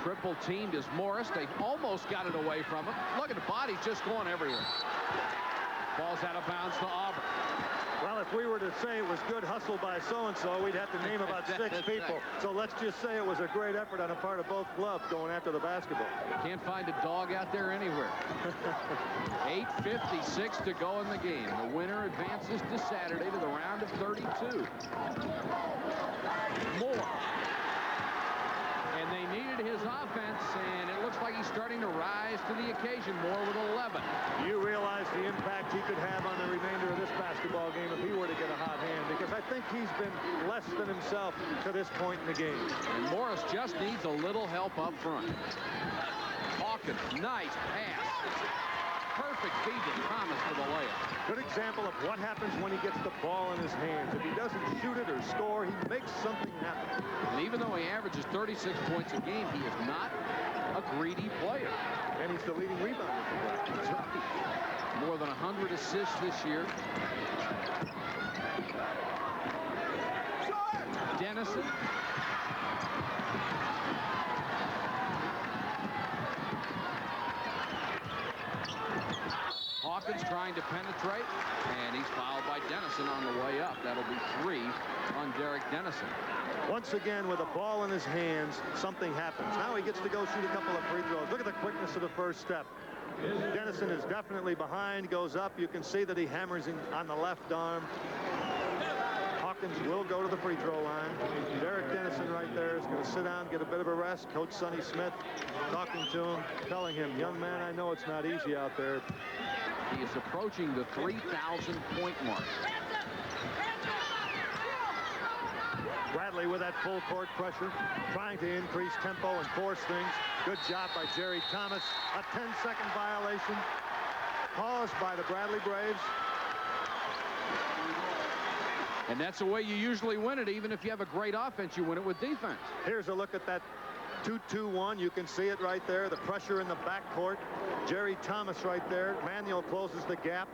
Triple teamed is Morris. They almost got it away from him. Look at the bodies just going everywhere. Ball's out of bounds to Auburn. Well, if we were to say it was good hustle by so-and-so, we'd have to name about 6 people. So let's just say it was a great effort on the part of both clubs going after the basketball. Can't find a dog out there anywhere. 8:56 to go in the game. The winner advances to Saturday to the round of 32. Moore. And they needed his offense, and it looks like he's starting to rise to the occasion. Moore with 11. You realize the impact he could have on the remainder of this basketball game if he were to get a hot hand, because I think he's been less than himself to this point in the game. And Morris just needs a little help up front. Hawkins, nice pass. Perfect feed to Thomas for the layup. Good example of what happens when he gets the ball in his hands. If he doesn't shoot it or score, he makes something happen. And even though he averages 36 points a game, he is not a greedy player. And he's the leading rebounder. That's right. More than 100 assists this year. Dennison. Hawkins trying to penetrate, and he's fouled by Dennison on the way up. That'll be 3 on Derek Dennison. Once again, with a ball in his hands, something happens. Now he gets to go shoot a couple of free throws. Look at the quickness of the first step. Dennison is definitely behind, goes up. You can see that he hammers in on the left arm. Hawkins will go to the free throw line. Derek Dennison right there is going to sit down, get a bit of a rest. Coach Sonny Smith talking to him, telling him, young man, I know it's not easy out there. He is approaching the 3,000 point mark. Bradley with that full court pressure, trying to increase tempo and force things. Good job by Jerry Thomas. A 10-second violation caused by the Bradley Braves. And that's the way you usually win it. Even if you have a great offense, you win it with defense. Here's a look at that 2-2-1. You can see it right there. The pressure in the backcourt. Jerry Thomas right there. Manuel closes the gap.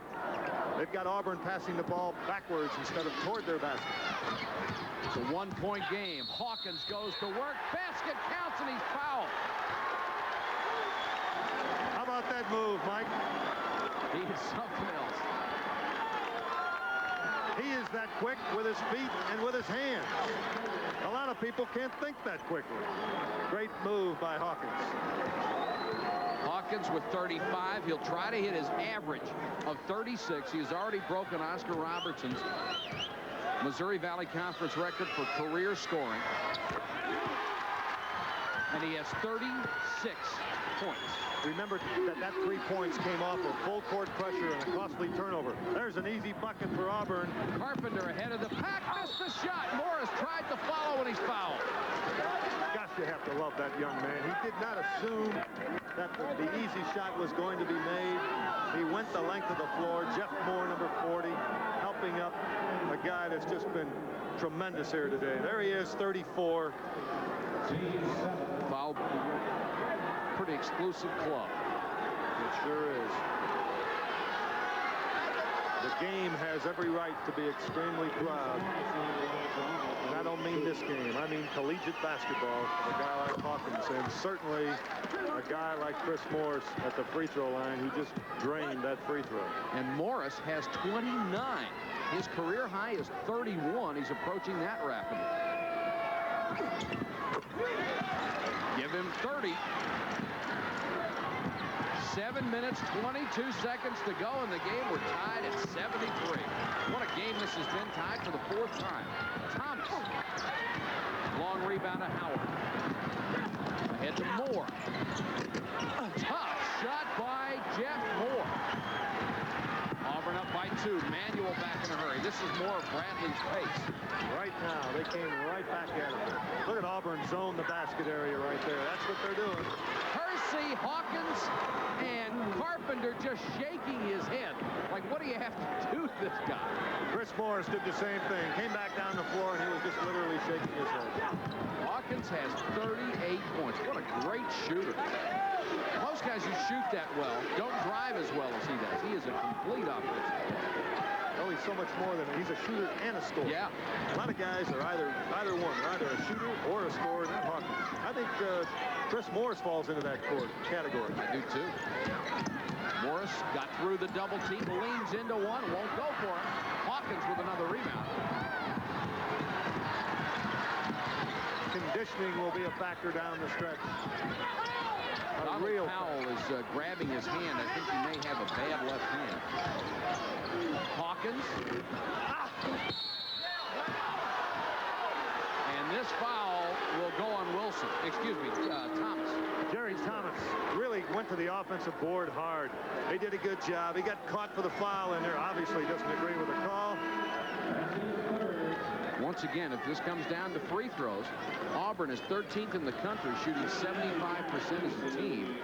They've got Auburn passing the ball backwards instead of toward their basket. It's a one-point game. Hawkins goes to work. Basket counts, and he's fouled. How about that move, Mike? He is something else. He is that quick with his feet and with his hands. A lot of people can't think that quickly. Great move by Hawkins. Hawkins with 35. He'll try to hit his average of 36. He's already broken Oscar Robertson's Missouri Valley Conference record for career scoring. And he has 36 points. Remember that 3 points came off of full court pressure and a costly turnover. There's an easy bucket for Auburn. Carpenter ahead of the pack, missed the shot. Morris tried to follow and he's fouled. Gosh, you have to love that young man. He did not assume that the easy shot was going to be made. He went the length of the floor. Jeff Moore, number 40, helping up a guy that's just been tremendous here today. There he is, 34. Foul. Pretty exclusive club. It sure is. The game has every right to be extremely proud. And I don't mean this game. I mean collegiate basketball for a guy like Hawkins, and certainly a guy like Chris Morris at the free throw line who just drained that free throw. And Morris has 29. His career high is 31. He's approaching that rapidly. Give him 30. 7 minutes, 22 seconds to go in the game. We're tied at 73. What a game this has been, tied for the 4th time. Thomas. Long rebound to Howard. Ahead to Moore. A tough shot by Jeff Moore. Auburn up by 2. Manuel back in a hurry. This is more of Bradley's pace. Right now, they came right back at him. Look at Auburn zone the basket area right there. That's what they're doing. Hersey, Hawkins, and Carpenter just shaking his head. Like, what do you have to do to this guy? Chris Morris did the same thing. Came back down the floor, and he was just literally shaking his head. Hawkins has 38 points. What a great shooter. Most guys who shoot that well don't drive as well as he does. He is a complete offensive player. Oh, he's so much more than he's a shooter and a scorer. Yeah. A lot of guys are either one. They're either a shooter or a scorer. Not Hawkins. I think Chris Morris falls into that category. I do too. Morris got through the double team, leans into one, won't go for it. Hawkins with another rebound. Conditioning will be a factor down the stretch. Donald Powell is grabbing his hand. I think he may have a bad left hand. Hawkins. And this foul will go on Wilson. Excuse me, Thomas. Jerry Thomas really went to the offensive board hard. They did a good job. He got caught for the foul in there. Obviously doesn't agree with the call. Once again, if this comes down to free throws, Auburn is 13th in the country, shooting 75% as a team.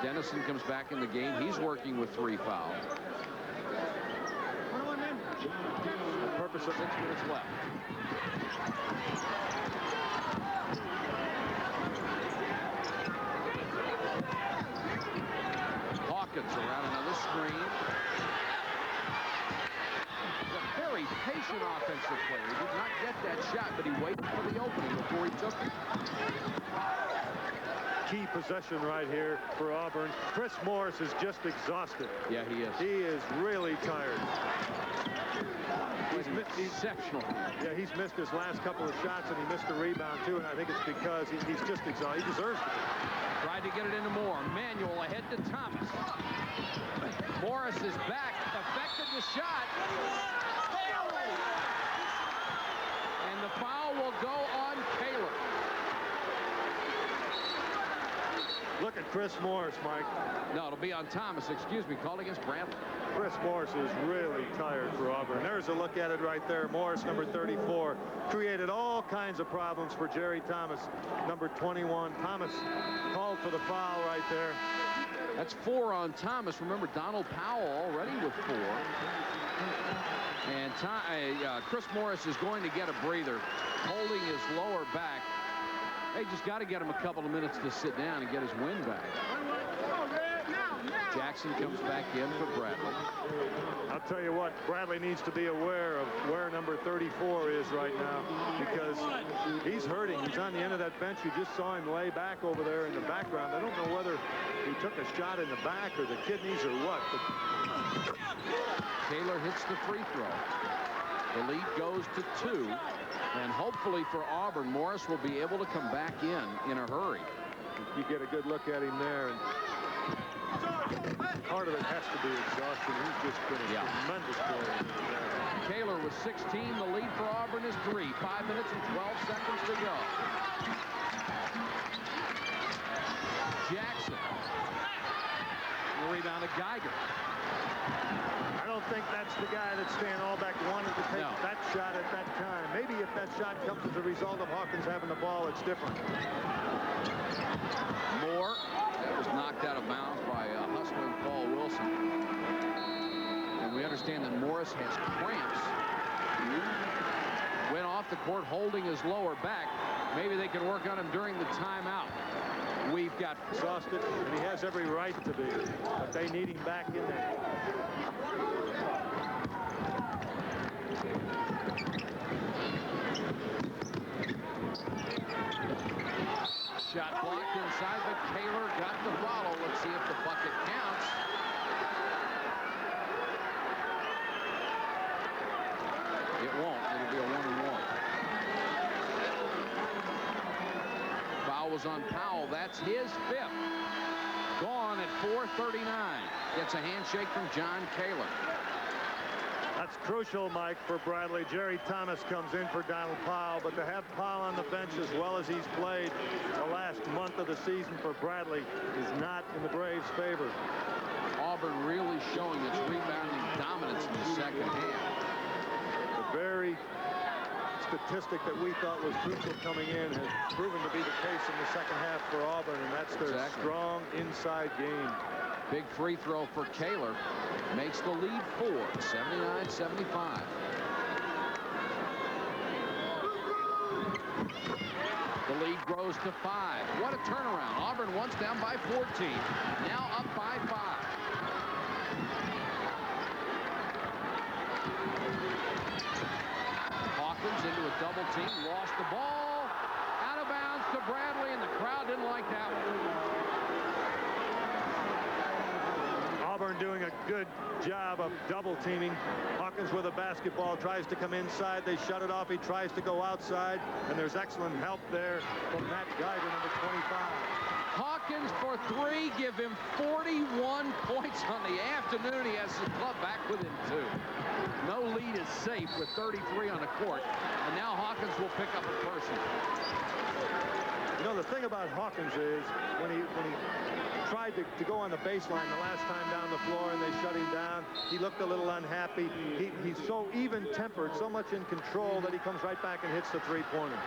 Dennison comes back in the game. He's working with 3 fouls. The purpose of 6 minutes left. Hawkins around another screen. Very patient offensive player. He did not get that shot, but he waited for the opening before he took it. Key possession right here for Auburn. Chris Morris is just exhausted. Yeah, he is. He is really tired. He's exceptional. Yeah, he's missed his last couple of shots, and he missed a rebound, too, and I think it's because he's just exhausted. He deserves it. Tried to get it into Moore. Manuel ahead to Thomas. Morris is back. Affected the shot. And the foul will go on Taylor. Look at Chris Morris, Mike. No, it'll be on Thomas. Excuse me. Called against Bradley. Chris Morris is really tired for Auburn. There's a look at it right there. Morris, number 34, created all kinds of problems for Jerry Thomas, number 21. Thomas called for the foul right there. That's 4 on Thomas. Remember, Donald Powell already with 4. And Chris Morris is going to get a breather, holding his lower back. They just got to get him a couple of minutes to sit down and get his wind back. Jackson comes back in for Bradley. I'll tell you what, Bradley needs to be aware of where number 34 is right now, because he's hurting. He's on the end of that bench. You just saw him lay back over there in the background. I don't know whether he took a shot in the back or the kidneys or what. But Kaler hits the free throw. The lead goes to 2. And hopefully for Auburn, Morris will be able to come back in a hurry. You get a good look at him there. And part of it has to be exhaustion. He's just been a tremendous player. Kaler with 16. The lead for Auburn is 3. 5 minutes and 12 seconds to go. Jackson. The rebound to Geiger. I don't think that's the guy that Stan Albeck wanted to take that shot at that time. Maybe if that shot comes as a result of Hawkins having the ball, it's different. Moore. That was knocked out of bounds by hustling Paul Wilson. And we understand that Morris has cramps. Went off the court holding his lower back. Maybe they can work on him during the timeout. We've got exhausted, and he has every right to be, but they need him back in there. Shot blocked inside, but Kaler got the follow. Let's see if the bucket counts. It won't. It'll be a 1-and-1. Foul was on Powell. That's his 5th. Gone at 4:39. Gets a handshake from John Kaler. That's crucial, Mike, for Bradley. Jerry Thomas comes in for Donald Powell, but to have Powell on the bench as well as he's played the last month of the season for Bradley is not in the Braves' favor. Auburn really showing its rebounding dominance in the second half. The very statistic that we thought was crucial coming in has proven to be the case in the second half for Auburn, and that's their strong inside game. Big free throw for Kaler. Makes the lead 4, 79-75. The lead grows to 5. What a turnaround. Auburn once down by 14. Now up by 5. Hawkins into a double team. Lost the ball. Out of bounds to Bradley, and the crowd didn't like that one. Auburn doing a good job of double teaming. Hawkins with a basketball tries to come inside. They shut it off. He tries to go outside, and there's excellent help there from Matt Geiger, number 25. Hawkins for 3, give him 41 points on the afternoon. He has the club back within 2. No lead is safe with 33 on the court, and now Hawkins will pick up a person. You know, the thing about Hawkins is when he tried to go on the baseline the last time down the floor and they shut him down, he looked a little unhappy. He's so even-tempered, so much in control that he comes right back and hits the three-pointer.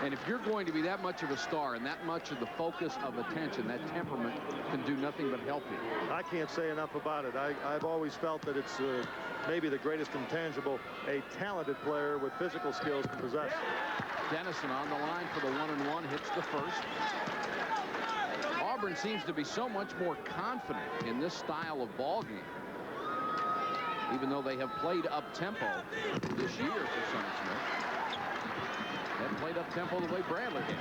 And if you're going to be that much of a star and that much of the focus of attention, that temperament can do nothing but help you. I can't say enough about it. I've always felt that it's maybe the greatest intangible a talented player with physical skills can possess. Dennison on the line for the 1-and-1, hits the first. Auburn seems to be so much more confident in this style of ball game, even though they have played up-tempo this year for Sonny Smith. They haven't played up-tempo the way Bradley did.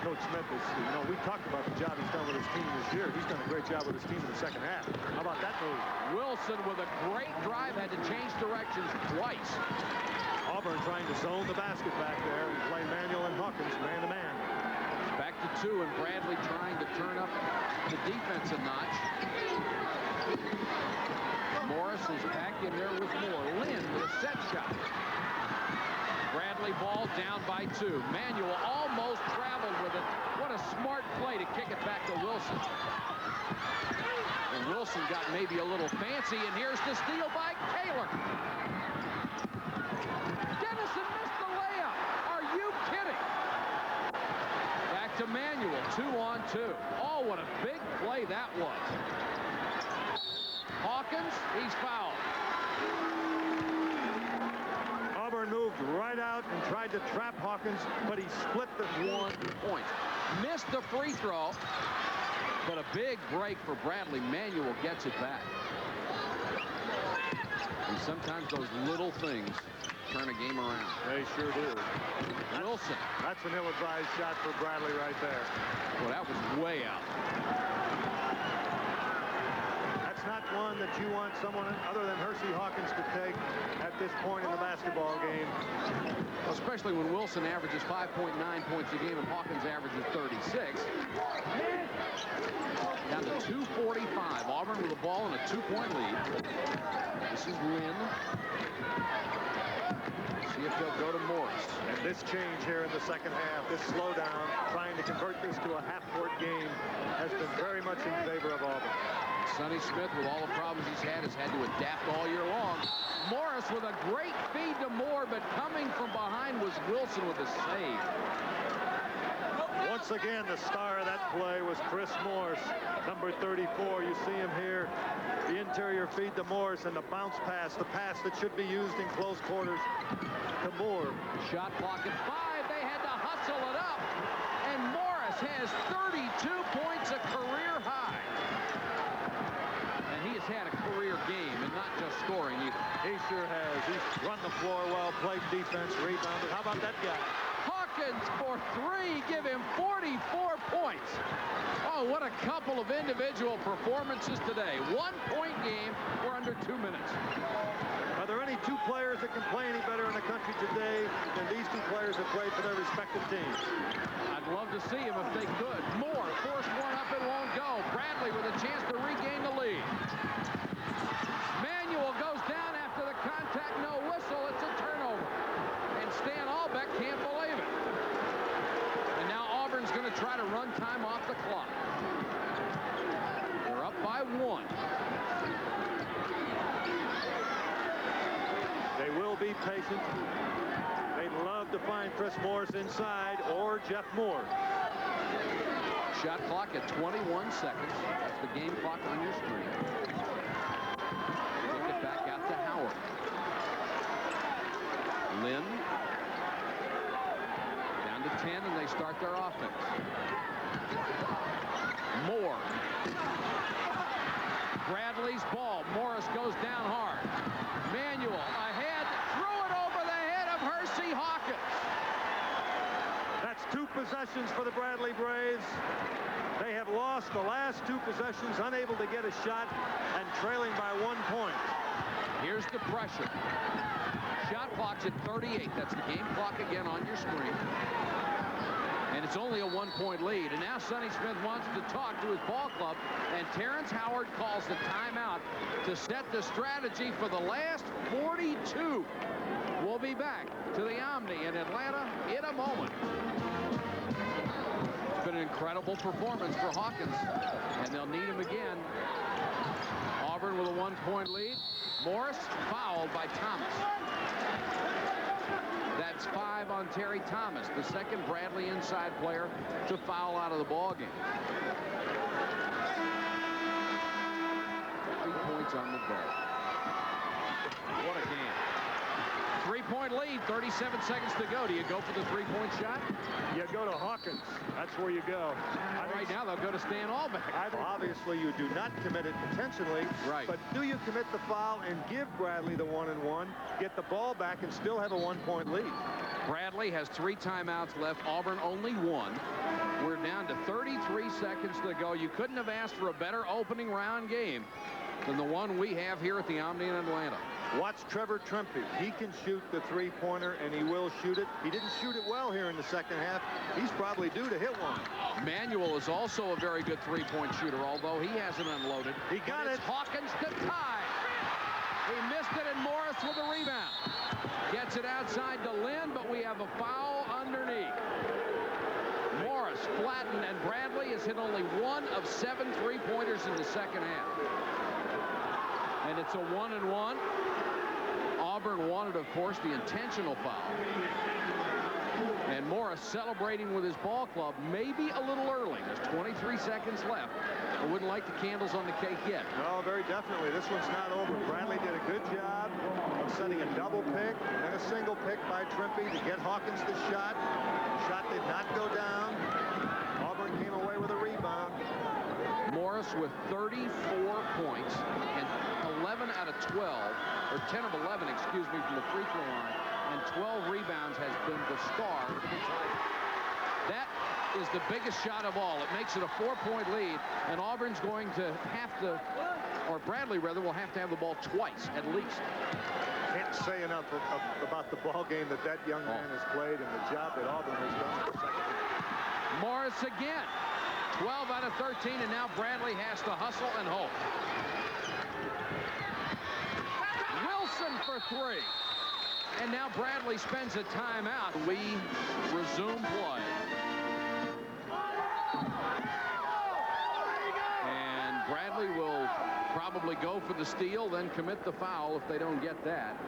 Coach Smith is, you know, we talked about the job he's done with his team this year. He's done a great job with his team in the second half. How about that move? Wilson with a great drive, had to change directions twice. Auburn trying to zone the basket back there and play Manuel and Hawkins man-to-man. Back to 2, and Bradley trying to turn up the defense a notch. Morris is back in there with Moore. Lynn with a set shot. Bradley Bradley ball down by 2. Manuel almost traveled with it. What a smart play to kick it back to Wilson. And Wilson got maybe a little fancy, and here's the steal by Kaler. Dennison missed the layup. Are you kidding? Back to Manuel, 2-on-2. Oh, what a big play that was. Hawkins, he's fouled. Auburn moved right out and tried to trap Hawkins, but he split the 1 point. Missed the free throw, but a big break for Bradley. Manuel gets it back. And sometimes those little things turn a game around. They sure do. Wilson. That's an ill-advised shot for Bradley right there. Well, that was way out. That's not one that you want someone other than Hersey Hawkins to take at this point in the basketball game. Especially when Wilson averages 5.9 points a game and Hawkins averages 36. Down to 2:45. Auburn with the ball in a 2-point lead. This is Lynn. See if they'll go to Morris. And this change here in the second half, this slowdown, trying to convert this to a half-court game, has been very much in favor of Auburn. Sonny Smith, with all the problems he's had, has had to adapt all year long. Morris with a great feed to Moore, but coming from behind was Wilson with a save. Once again, the star of that play was Chris Morris, number 34. You see him here. The interior feed to Morris and the bounce pass, the pass that should be used in close quarters to Moore. Shot clock at 5. They had to hustle it up. And Morris has 32 points, a career high. And he has had a career game and not just scoring either. He sure has. He's run the floor well, played defense, rebounded. How about that guy? Hawkins for 3, give him 44 points. Oh, what a couple of individual performances today. 1-point game. We're under 2 minutes. Are there any two players that can play any better in the country today than these two players that played for their respective teams? I'd love to see him if they could. Moore forced one up, it won't go. Bradley with a chance to regain the lead. Manuel goes down after the contact, no whistle. It's a turnover. And Stan Albeck can't believe it. And now Auburn's going to try to run time off the clock. They're up by 1. They will be patient. They'd love to find Chris Morris inside or Jeff Moore. Shot clock at 21 seconds. That's the game clock on your screen. Kick it back out to Howard. Lynn. Down to 10, and they start their offense. Moore. Bradley's ball. Morris goes down hard. Manuel ahead, threw it over the head of Hersey Hawkins. That's 2 possessions for the Bradley Braves. They have lost the last 2 possessions, unable to get a shot and trailing by 1 point. Here's the pressure. Shot clock's at 38. That's the game clock again on your screen. And it's only a 1-point lead. And now Sonny Smith wants to talk to his ball club. And Terrence Howard calls the timeout to set the strategy for the last 42. We'll be back to the Omni in Atlanta in a moment. It's been an incredible performance for Hawkins. And they'll need him again. Auburn with a 1-point lead. Morris fouled by Thomas. That's 5 on Terry Thomas, the second Bradley inside player to foul out of the ball game. 3 points on the ball. What a game. 3-point lead, 37 seconds to go. Do you go for the 3-point shot? You go to Hawkins. That's where you go. Right now, they'll go to Stan Albeck. Obviously, you do not commit it intentionally. Right. But do you commit the foul and give Bradley the 1-and-1, get the ball back, and still have a 1-point lead? Bradley has 3 timeouts left. Auburn only 1. We're down to 33 seconds to go. You couldn't have asked for a better opening round game than the one we have here at the Omni in Atlanta. Watch Trevor Trempe. He can shoot the 3-pointer, and he will shoot it. He didn't shoot it well here in the second half. He's probably due to hit one. Manuel is also a very good 3-point shooter, although he hasn't unloaded. He got it. Hawkins to tie. He missed it, and Morris with a rebound. Gets it outside to Lynn, but we have a foul underneath. Morris flattened, and Bradley has hit only 1 of 7 3-pointers in the second half. And it's a 1-and-1. Auburn wanted, of course, the intentional foul. And Morris celebrating with his ball club, maybe a little early. There's 23 seconds left. I wouldn't like the candles on the cake yet. No, very definitely. This one's not over. Bradley did a good job of setting a double pick and a single pick by Trimpe to get Hawkins the shot. The shot did not go down. Auburn came away with a rebound. Morris with 34 points and 11 out of 12, or 10 of 11, excuse me, from the free throw line, and 12 rebounds has been the star for the Tigers. That is the biggest shot of all. It makes it a 4-point lead, and Auburn's going to have to, or Bradley rather, will have to have the ball twice at least. Can't say enough about the ball game that young man has played and the job that Auburn has done in the second half. Morris again. 12 out of 13, and now Bradley has to hustle and hope. Wilson for 3. And now Bradley spends a timeout. We resume play. And Bradley will probably go for the steal, then commit the foul if they don't get that,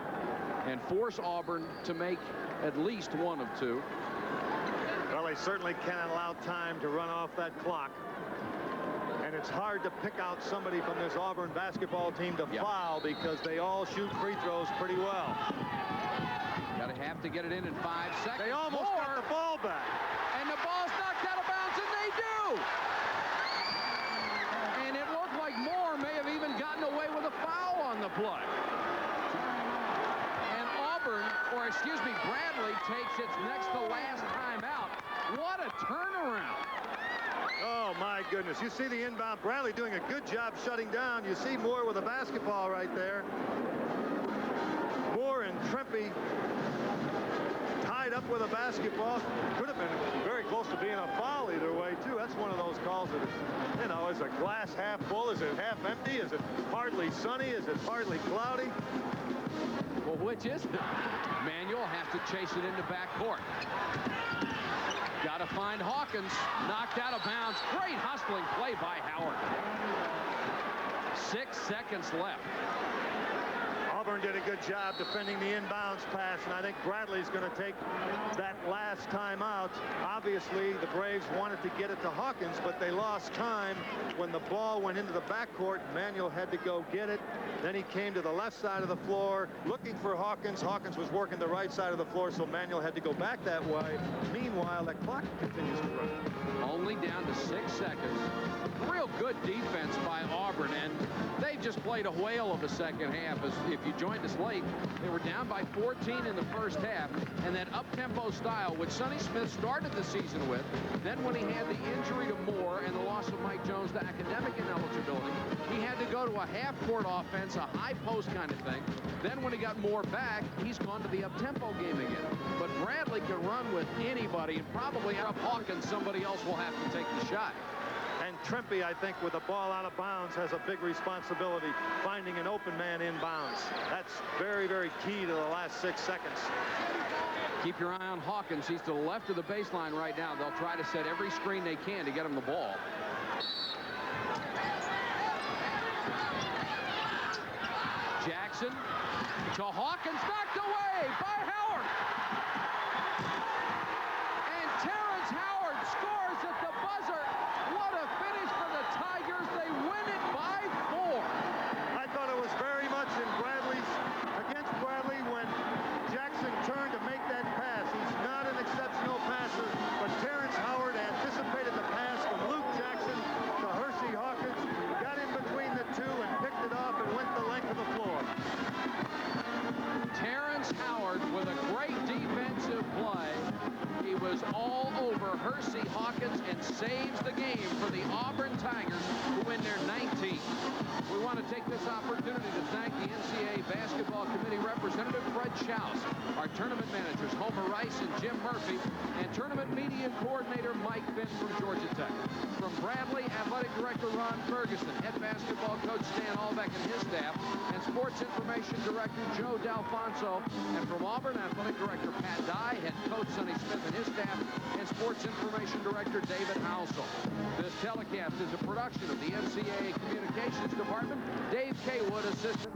and force Auburn to make at least 1 of 2. Well, they certainly can't allow time to run off that clock. And it's hard to pick out somebody from this Auburn basketball team to foul because they all shoot free throws pretty well. Have to get it in 5 seconds. They almost got the ball back. And the ball's knocked out of bounds, and they do. And it looked like Moore may have even gotten away with a foul on the play. And Auburn, or excuse me, Bradley takes its next to last timeout. What a turnaround. Oh, my goodness. You see the inbound. Bradley doing a good job shutting down. You see Moore with a basketball right there. Moore and Trimpe tied up with a basketball. Could have been very close to being a foul either way, too. That's one of those calls that, you know, is a glass half full? Is it half empty? Is it partly sunny? Is it partly cloudy? Well, which is it? Manuel has to chase it into backcourt. Got to find Hawkins. Knocked out of bounds. Great hustling play by Howard. 6 seconds left. Auburn did a good job defending the inbounds pass, and I think Bradley's going to take that last time out. Obviously, the Braves wanted to get it to Hawkins, but they lost time when the ball went into the backcourt. Manuel had to go get it. Then he came to the left side of the floor looking for Hawkins. Hawkins was working the right side of the floor, so Manuel had to go back that way. Meanwhile, the clock continues to run. Only down to 6 seconds. Real good defense by Auburn, and they've just played a whale of the second half. As if you joined us late, they were down by 14 in the first half, and that up-tempo style, which Sonny Smith started the season with, then when he had the injury to Moore and the loss of Mike Jones to academic ineligibility, he had to go to a half-court offense, a high post kind of thing. Then when he got Moore back, he's gone to the up-tempo game again. But Bradley can run with anybody, and probably out of Hawkins, somebody else will have to take the shot. And Trimpe, I think, with the ball out of bounds, has a big responsibility finding an open man inbounds. That's very, very key to the last 6 seconds. Keep your eye on Hawkins. He's to the left of the baseline right now. They'll try to set every screen they can to get him the ball. Jackson to Hawkins, knocked away by Howard. And Terrence Howard scores at the buzzer. What a finish for the Tigers. They win it by 4. I thought it was very much against Bradley when Jackson turned to make that pass. He's not an exceptional passer, but Terrence Howard anticipated the pass from Luke Jackson to Hersey Hawkins, got in between the two and picked it off and went the length of the floor. Terrence Howard with a great defensive play. He was all over Hersey Hawkins and saves the game for the Auburn Tigers, who win their 19th. We want to take this opportunity to thank the NCAA Basketball Committee Representative Fred Schaus, our tournament managers Homer Rice and Jim Murphy, and tournament media coordinator Mike Finn from Georgia Tech. From Bradley, athletic director Ron Ferguson, head basketball coach Stan Albeck and his staff, and sports information director Joe D'Alfonso. And from Auburn, athletic director Pat Dye, head coach Sonny Smith and his staff, and sports information director David Housel. This telecast is a production of the NCAA Communications Department. Dave Kaywood, assistant